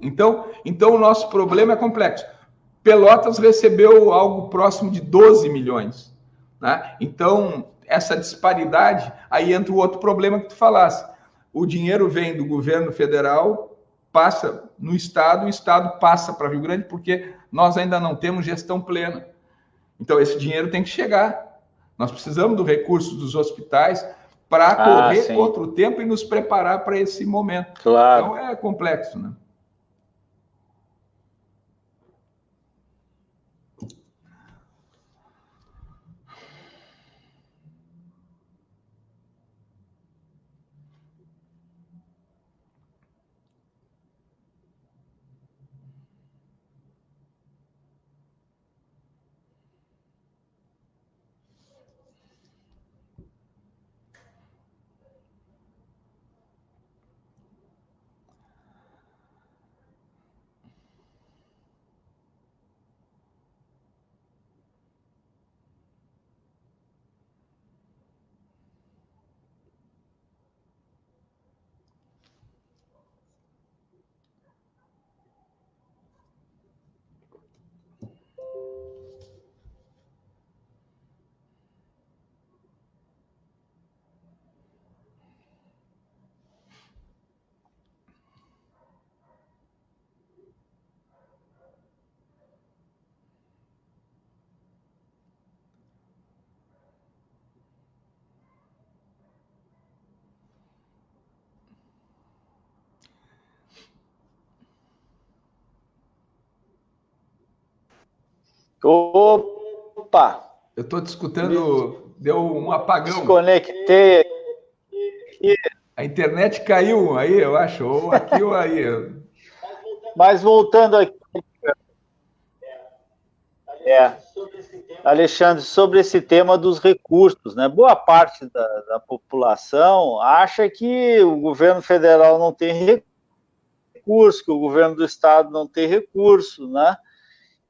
Então, o nosso problema é complexo. Pelotas recebeu algo próximo de 12 milhões. Né? Então, essa disparidade, aí entra o outro problema que tu falasse. O dinheiro vem do governo federal, passa no estado, o estado passa para Rio Grande, porque nós ainda não temos gestão plena. Então, esse dinheiro tem que chegar. Nós precisamos do recurso dos hospitais para correr contra o tempo e nos preparar para esse momento. Claro. Então, é complexo, né? Opa! Eu estou te escutando, deu um apagão. Desconectei. A internet caiu aí, eu acho, ou aqui ou aí. Mas voltando aqui. Alexandre, sobre esse tema dos recursos, né? Boa parte da população acha que o governo federal não tem recurso, que o governo do estado não tem recurso, né?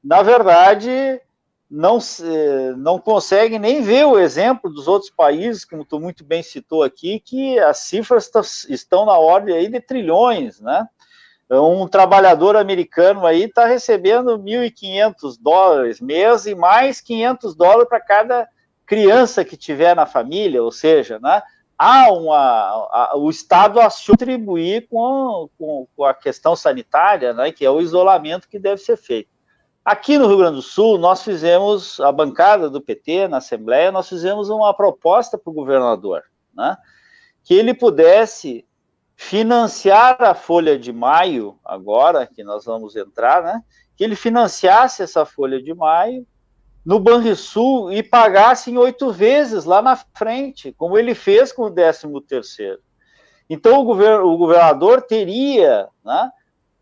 Na verdade, não consegue nem ver o exemplo dos outros países, como tu muito bem citou aqui, que as cifras estão na ordem aí de trilhões, né? Um trabalhador americano aí está recebendo $1.500 mês e mais $500 para cada criança que tiver na família, ou seja, né? O Estado a contribuir com a questão sanitária, né? Que é o isolamento que deve ser feito. Aqui no Rio Grande do Sul, nós fizemos, a bancada do PT na Assembleia, nós fizemos uma proposta para o governador, né, que ele pudesse financiar a folha de maio, agora que nós vamos entrar, né, que ele financiasse essa folha de maio no Banrisul e pagasse em 8 vezes lá na frente, como ele fez com o 13º. Então, o governador teria, né,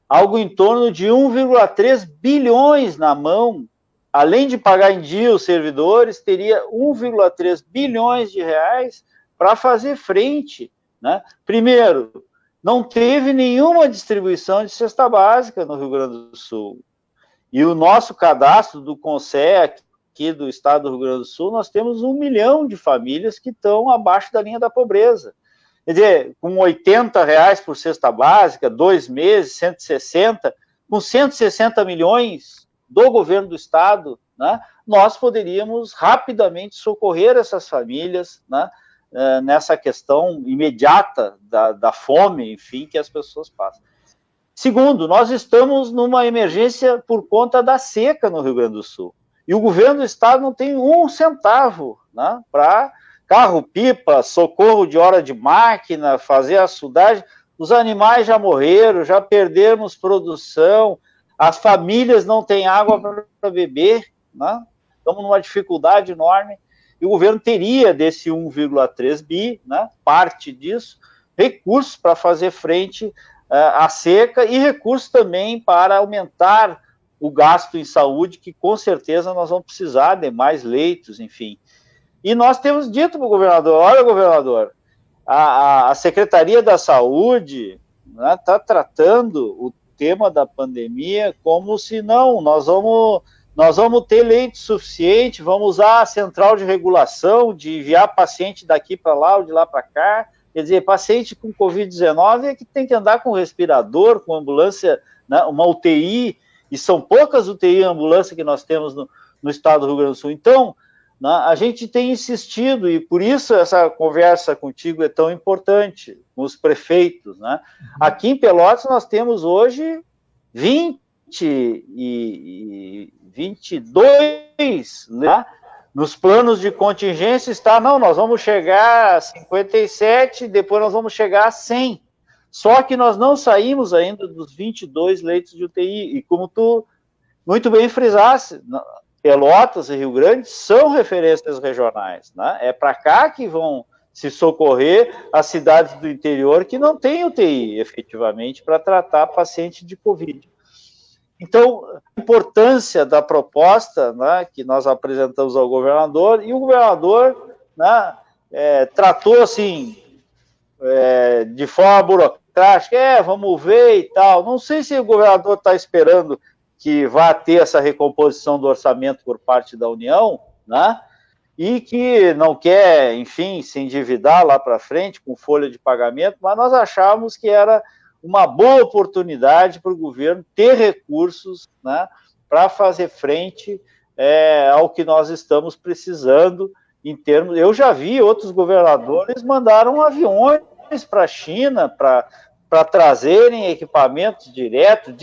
algo em torno de 1,3 bilhões na mão, além de pagar em dia os servidores, teria 1,3 bilhões de reais para fazer frente, né? Primeiro, não teve nenhuma distribuição de cesta básica no Rio Grande do Sul. E o nosso cadastro do CONSEC, aqui do estado do Rio Grande do Sul, nós temos 1 milhão de famílias que estão abaixo da linha da pobreza. Quer dizer, com R$80 por cesta básica, 2 meses, 160, com 160 milhões do governo do estado, né, nós poderíamos rapidamente socorrer essas famílias, né, nessa questão imediata da fome, enfim, que as pessoas passam. Segundo, nós estamos numa emergência por conta da seca no Rio Grande do Sul. E o governo do estado não tem um centavo, né, para carro-pipa, socorro de hora de máquina, fazer a açudagem. Os animais já morreram, já perdemos produção, as famílias não têm água para beber, né? Estamos numa dificuldade enorme. E o governo teria desse 1,3 bi, né, parte disso, recursos para fazer frente à seca e recursos também para aumentar o gasto em saúde, que com certeza nós vamos precisar de mais leitos, enfim. E nós temos dito para o governador, olha, governador, a Secretaria da Saúde está, né, tratando o tema da pandemia como se não, nós vamos ter leite suficiente, vamos usar a central de regulação, de enviar paciente daqui para lá ou de lá para cá. Quer dizer, paciente com Covid-19 é que tem que andar com respirador, com ambulância, né, uma UTI, e são poucas UTI e ambulância que nós temos no estado do Rio Grande do Sul. Então, né, a gente tem insistido, e por isso essa conversa contigo é tão importante, com os prefeitos, né? Aqui em Pelotas nós temos hoje 22, né? Nos planos de contingência está, não, nós vamos chegar a 57, depois nós vamos chegar a 100. Só que nós não saímos ainda dos 22 leitos de UTI. E como tu muito bem frisaste, Pelotas e Rio Grande são referências regionais, né? É para cá que vão se socorrer as cidades do interior que não têm UTI, efetivamente, para tratar paciente de Covid. Então, a importância da proposta, né, que nós apresentamos ao governador, e o governador, né, tratou assim, de forma burocrática, vamos ver e tal. Não sei se o governador está esperando que vá ter essa recomposição do orçamento por parte da União, né, e que não quer, enfim, se endividar lá para frente com folha de pagamento, mas nós achávamos que era uma boa oportunidade para o governo ter recursos, né, para fazer frente ao que nós estamos precisando em termos... Eu já vi outros governadores mandaram aviões para a China para trazerem equipamentos direto,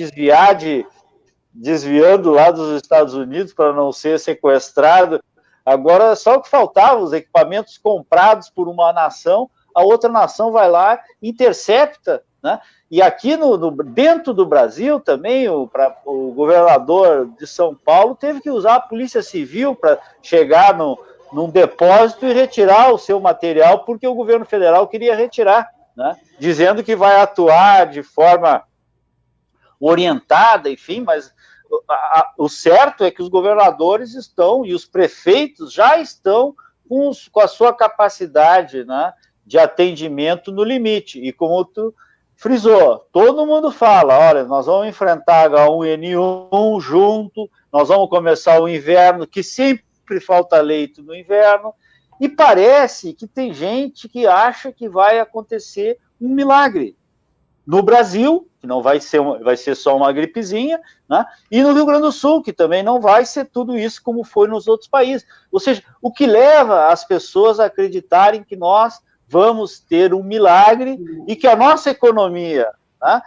desviando lá dos Estados Unidos para não ser sequestrado. Agora, só o que faltava, os equipamentos comprados por uma nação, a outra nação vai lá, intercepta, né? E aqui dentro do Brasil também, o governador de São Paulo teve que usar a Polícia Civil para chegar num depósito e retirar o seu material, porque o governo federal queria retirar, né? Dizendo que vai atuar de forma orientada, enfim, mas o certo é que os governadores estão, e os prefeitos já estão com a sua capacidade, né, de atendimento no limite. E como tu frisou, todo mundo fala, olha, nós vamos enfrentar H1N1 junto, nós vamos começar o inverno, que sempre falta leito no inverno, e parece que tem gente que acha que vai acontecer um milagre. No Brasil, que não vai ser só uma gripezinha, né? E no Rio Grande do Sul, que também não vai ser tudo isso como foi nos outros países. Ou seja, o que leva as pessoas a acreditarem que nós vamos ter um milagre e que a nossa economia, né,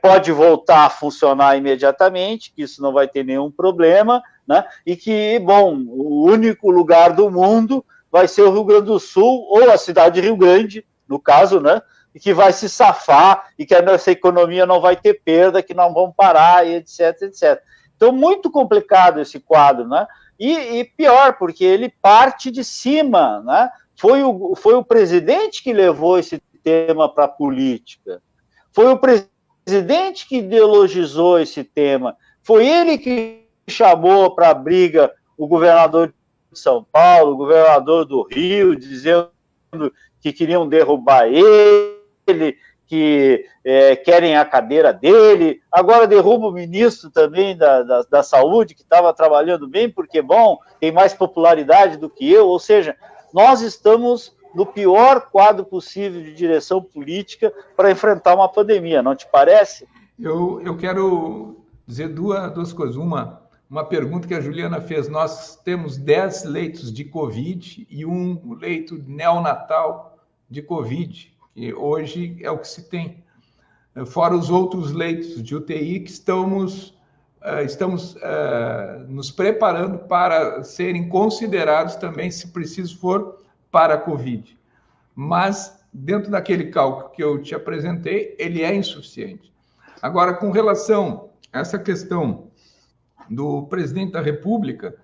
pode voltar a funcionar imediatamente, que isso não vai ter nenhum problema, né, e que, bom, o único lugar do mundo vai ser o Rio Grande do Sul, ou a cidade de Rio Grande, no caso, né, e que vai se safar, e que a nossa economia não vai ter perda, que não vão parar, e etc, etc. Então, muito complicado esse quadro, né? E pior, porque ele parte de cima, né? Foi o presidente que levou esse tema para a política, foi o presidente que ideologizou esse tema, foi ele que chamou para a briga o governador de São Paulo, o governador do Rio, dizendo que queriam derrubar ele, que querem a cadeira dele, agora derruba o ministro também da Saúde, que estava trabalhando bem, porque, bom, tem mais popularidade do que eu, ou seja, nós estamos no pior quadro possível de direção política para enfrentar uma pandemia, não te parece? Eu quero dizer duas coisas. Uma pergunta que a Juliana fez. Nós temos 10 leitos de Covid e um leito neonatal de Covid, que hoje é o que se tem. Fora os outros leitos de UTI que estamos nos preparando para serem considerados também, se preciso for, para a Covid. Mas, dentro daquele cálculo que eu te apresentei, ele é insuficiente. Agora, com relação a essa questão do presidente da República,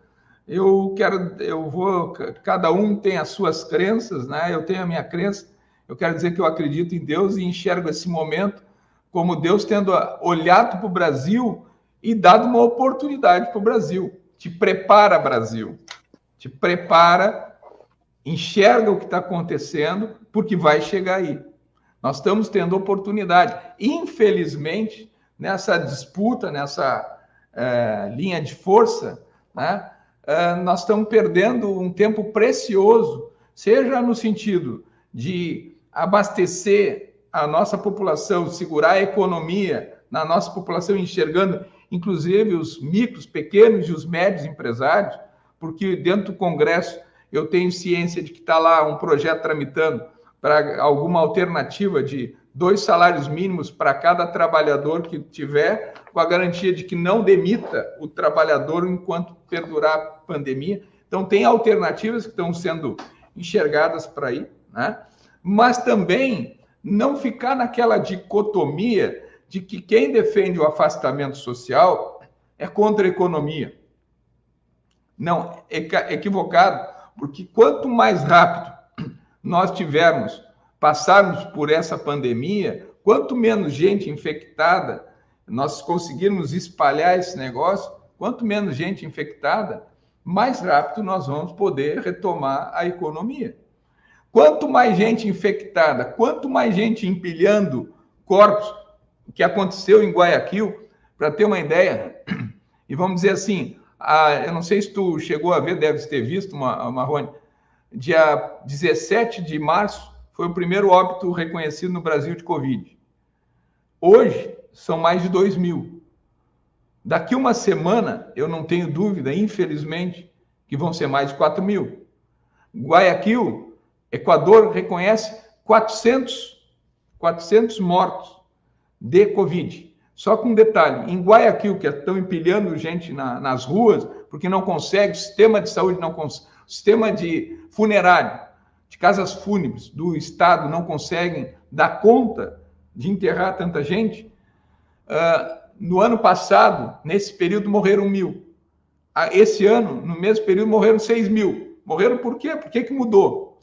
cada um tem as suas crenças, né? Eu tenho a minha crença, eu quero dizer que eu acredito em Deus e enxergo esse momento como Deus tendo olhado para o Brasil e dado uma oportunidade para o Brasil. Te prepara, Brasil. Te prepara, enxerga o que está acontecendo, porque vai chegar aí. Nós estamos tendo oportunidade. Infelizmente, nessa disputa, nessa linha de força, né, nós estamos perdendo um tempo precioso, seja no sentido de abastecer a nossa população, segurar a economia na nossa população, enxergando, inclusive, os micros, pequenos e os médios empresários, porque dentro do Congresso eu tenho ciência de que está lá um projeto tramitando para alguma alternativa de 2 salários mínimos para cada trabalhador que tiver, com a garantia de que não demita o trabalhador enquanto perdurar a pandemia. Então, tem alternativas que estão sendo enxergadas para aí, né? Mas também não ficar naquela dicotomia de que quem defende o afastamento social é contra a economia. Não, é equivocado, porque quanto mais rápido nós passarmos por essa pandemia, quanto menos gente infectada, nós conseguirmos espalhar esse negócio, quanto menos gente infectada, mais rápido nós vamos poder retomar a economia. Quanto mais gente infectada, quanto mais gente empilhando corpos, o que aconteceu em Guayaquil, para ter uma ideia, e vamos dizer assim, eu não sei se tu chegou a ver, deve ter visto, Marrone, dia 17 de março foi o primeiro óbito reconhecido no Brasil de Covid. Hoje, são mais de 2.000. Daqui uma semana, eu não tenho dúvida, infelizmente, que vão ser mais de 4.000. Guayaquil, Equador, reconhece 400 mortos de Covid. Só com um detalhe, em Guayaquil, que estão empilhando gente nas ruas, porque não consegue, o sistema de saúde não consegue, o sistema de funerário, de casas fúnebres do Estado não conseguem dar conta de enterrar tanta gente. No ano passado, nesse período, morreram 1.000. Esse ano, no mesmo período, morreram 6.000. Morreram por quê? Por que mudou?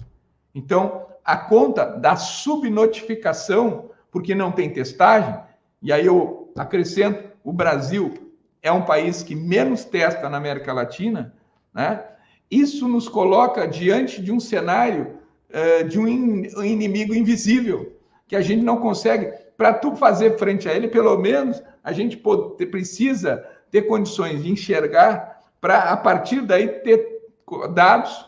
Então, a conta da subnotificação, porque não tem testagem, e aí eu acrescento, o Brasil é um país que menos testa na América Latina, né? Isso nos coloca diante de um cenário de um inimigo invisível, que a gente não consegue. Para tu fazer frente a ele, pelo menos, a gente precisa ter condições de enxergar para, a partir daí, ter dados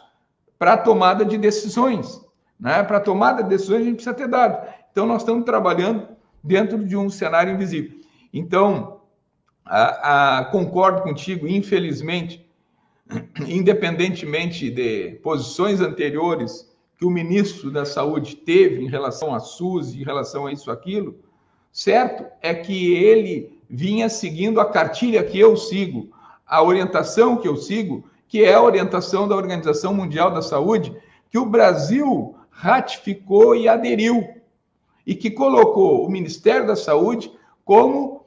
para a tomada de decisões. Né? Para a tomada de decisões, a gente precisa ter dados. Então, nós estamos trabalhando dentro de um cenário invisível. Então, concordo contigo, infelizmente, independentemente de posições anteriores que o ministro da Saúde teve em relação à SUS, em relação a isso, aquilo, certo é que ele vinha seguindo a cartilha que eu sigo, a orientação que eu sigo, que é a orientação da Organização Mundial da Saúde, que o Brasil ratificou e aderiu, e que colocou o Ministério da Saúde como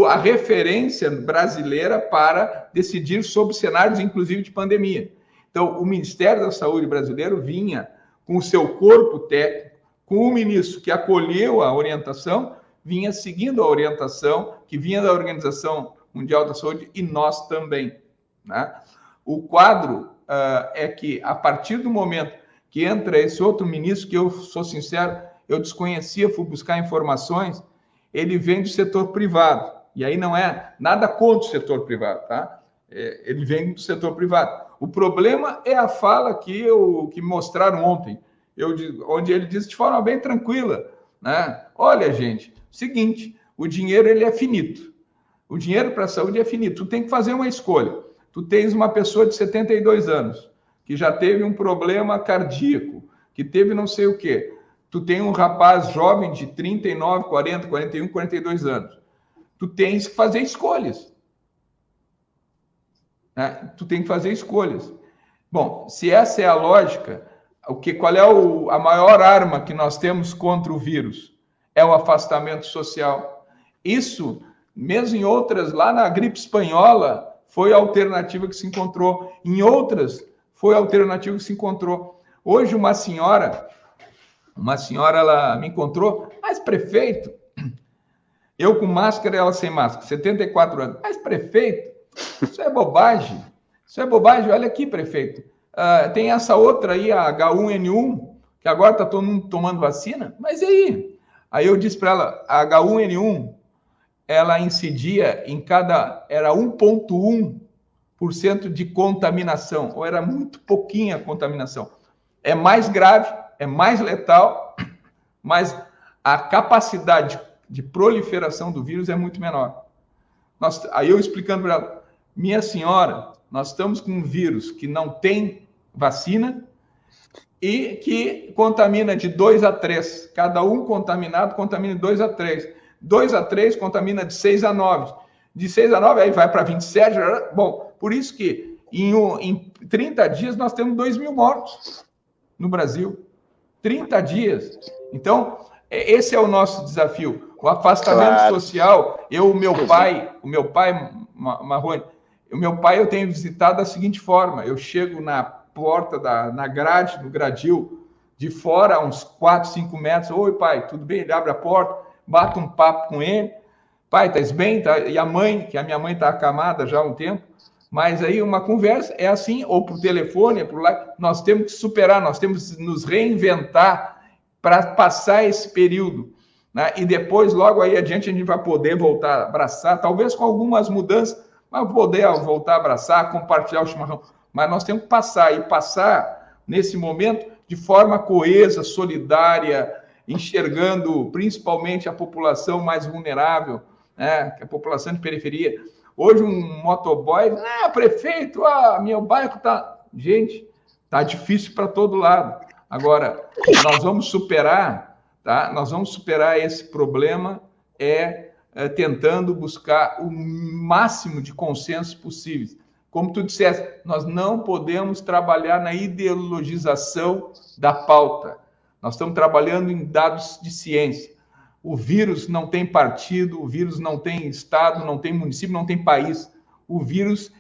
a referência brasileira para decidir sobre cenários, inclusive, de pandemia. Então, o Ministério da Saúde brasileiro vinha com o seu corpo técnico, com o ministro que acolheu a orientação, vinha seguindo a orientação que vinha da Organização Mundial da Saúde e nós também. Né? O quadro é que, a partir do momento que entra esse outro ministro, que eu sou sincero, eu desconhecia, fui buscar informações, ele vem do setor privado, e aí não é nada contra o setor privado, tá? Ele vem do setor privado. O problema é a fala que mostraram ontem, onde ele disse de forma bem tranquila, né? Olha, gente, seguinte, o dinheiro ele é finito. O dinheiro para a saúde é finito. Tu tem que fazer uma escolha. Tu tens uma pessoa de 72 anos, que já teve um problema cardíaco, que teve não sei o quê. Tu tem um rapaz jovem de 39, 40, 41, 42 anos. Tu tens que fazer escolhas. Né? Tu tem que fazer escolhas. Bom, se essa é a lógica, qual é a maior arma que nós temos contra o vírus? É o afastamento social. Isso, mesmo em outras, lá na gripe espanhola, foi a alternativa que se encontrou. Em outras, foi a alternativa que se encontrou. Hoje, uma senhora, ela me encontrou, mas prefeito, eu com máscara e ela sem máscara, 74 anos, mas prefeito, isso é bobagem, olha aqui, prefeito, tem essa outra aí, a H1N1, que agora está todo mundo tomando vacina, mas e aí? Aí eu disse para ela, a H1N1, ela incidia era 1,1% de contaminação, ou era muito pouquinha aí é mais grave, é mais letal, mas a capacidade de proliferação do vírus é muito menor. Aí eu explicando para ela, minha senhora, nós estamos com um vírus que não tem vacina e que contamina de 2 a 3. Cada um contaminado contamina de 2 a 3. 2 a 3 contamina de 6 a 9. De 6 a 9, aí vai para 27. Bom, por isso que em 30 dias nós temos 2.000 mortos no Brasil. 30 dias. Então, esse é o nosso desafio. O afastamento social. O meu pai, Marrone, eu tenho visitado da seguinte forma. Eu chego na porta, na grade, no gradil, de fora, a uns 4, 5 metros. Oi, pai, tudo bem? Ele abre a porta, bato um papo com ele. Pai, estás bem? Tá? E a mãe, que a minha mãe está acamada já há um tempo. Mas aí uma conversa é assim, ou por telefone, por lá. Nós temos que superar, nós temos que nos reinventar para passar esse período. Né? E depois, logo aí adiante, a gente vai poder voltar a abraçar, talvez com algumas mudanças, mas poder voltar a abraçar, compartilhar o chimarrão. Mas nós temos que passar nesse momento de forma coesa, solidária, enxergando principalmente a população mais vulnerável, né? Que é a população de periferia. Hoje um motoboy, prefeito, meu bairro tá... Gente, tá difícil para todo lado. Agora, nós vamos superar, tá? Nós vamos superar esse problema tentando buscar o máximo de consenso possíveis. Como tu disseste, nós não podemos trabalhar na ideologização da pauta. Nós estamos trabalhando em dados de ciência. O vírus não tem partido, o vírus não tem estado, não tem município, não tem país. O vírus,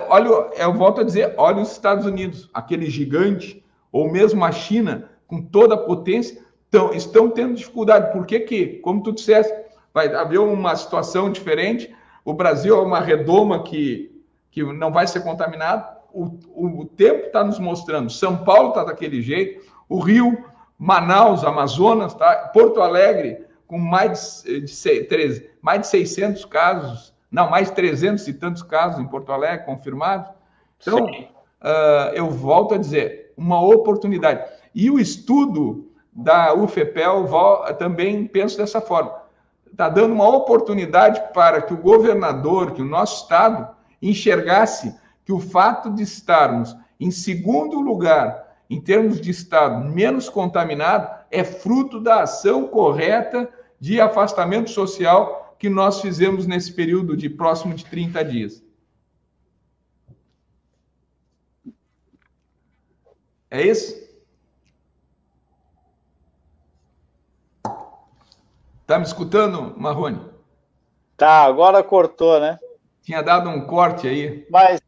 olha, eu volto a dizer, olha os Estados Unidos, aquele gigante, ou mesmo a China, com toda a potência, estão tendo dificuldade. Por que, como tu disseste, vai haver uma situação diferente? O Brasil é uma redoma que não vai ser contaminado. O tempo está nos mostrando. São Paulo está daquele jeito, o Rio, Manaus, Amazonas, tá? Porto Alegre, com mais de 600 casos, mais de 300 e tantos casos em Porto Alegre confirmados. Então, eu volto a dizer, uma oportunidade. E o estudo da UFPEL também penso dessa forma. Está dando uma oportunidade para que o governador, que o nosso estado, enxergasse que o fato de estarmos em segundo lugar, em termos de estado menos contaminado, é fruto da ação correta de afastamento social que nós fizemos nesse período de próximo de 30 dias. É isso? Tá me escutando, Marrone? Tá, agora cortou, né? Tinha dado um corte aí. Mas,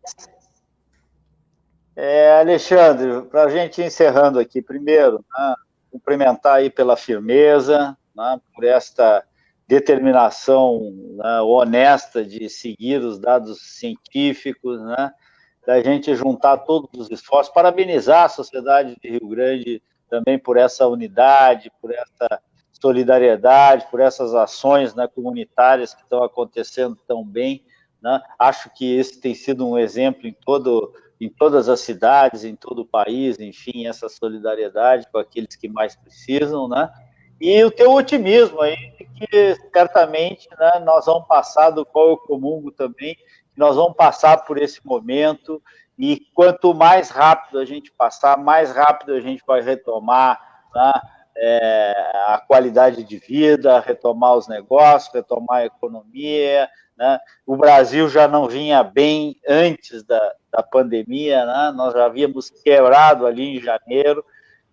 Alexandre, para a gente ir encerrando aqui, primeiro, né, cumprimentar aí pela firmeza, né, por esta determinação, né, honesta de seguir os dados científicos, né, da gente juntar todos os esforços, parabenizar a sociedade de Rio Grande também por essa unidade, por essa solidariedade, por essas ações, né, comunitárias que estão acontecendo tão bem, né? Acho que esse tem sido um exemplo em todas as cidades, em todo o país, enfim, essa solidariedade com aqueles que mais precisam, né? E o teu otimismo aí, que certamente, né, nós vamos passar, do qual eu comungo também, nós vamos passar por esse momento, e quanto mais rápido a gente passar, mais rápido a gente vai retomar, né, a qualidade de vida, retomar os negócios, retomar a economia, né? O Brasil já não vinha bem antes da pandemia, né? Nós já havíamos quebrado ali em janeiro,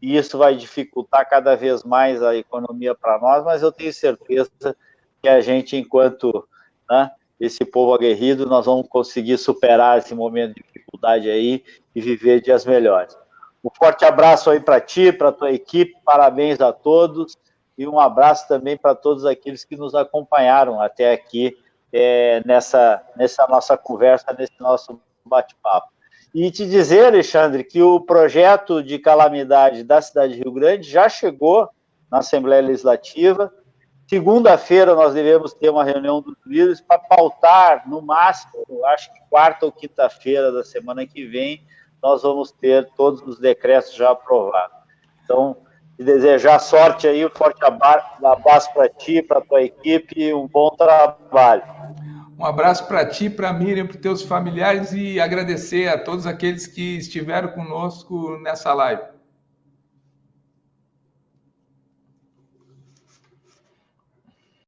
e isso vai dificultar cada vez mais a economia para nós, mas eu tenho certeza que a gente, enquanto, né, esse povo aguerrido, nós vamos conseguir superar esse momento de dificuldade aí e viver dias melhores. Um forte abraço aí para ti, para a tua equipe, parabéns a todos, e um abraço também para todos aqueles que nos acompanharam até aqui, nessa nossa conversa, nesse nosso bate-papo. E te dizer, Alexandre, que o projeto de calamidade da cidade de Rio Grande já chegou na Assembleia Legislativa. Segunda-feira nós devemos ter uma reunião dos líderes para pautar, no máximo, acho que quarta ou quinta-feira da semana que vem, nós vamos ter todos os decretos já aprovados. Então, te desejar sorte aí, um forte abraço para ti, para a tua equipe, e um bom trabalho. Um abraço para ti, para a Miriam, para os teus familiares, e agradecer a todos aqueles que estiveram conosco nessa live.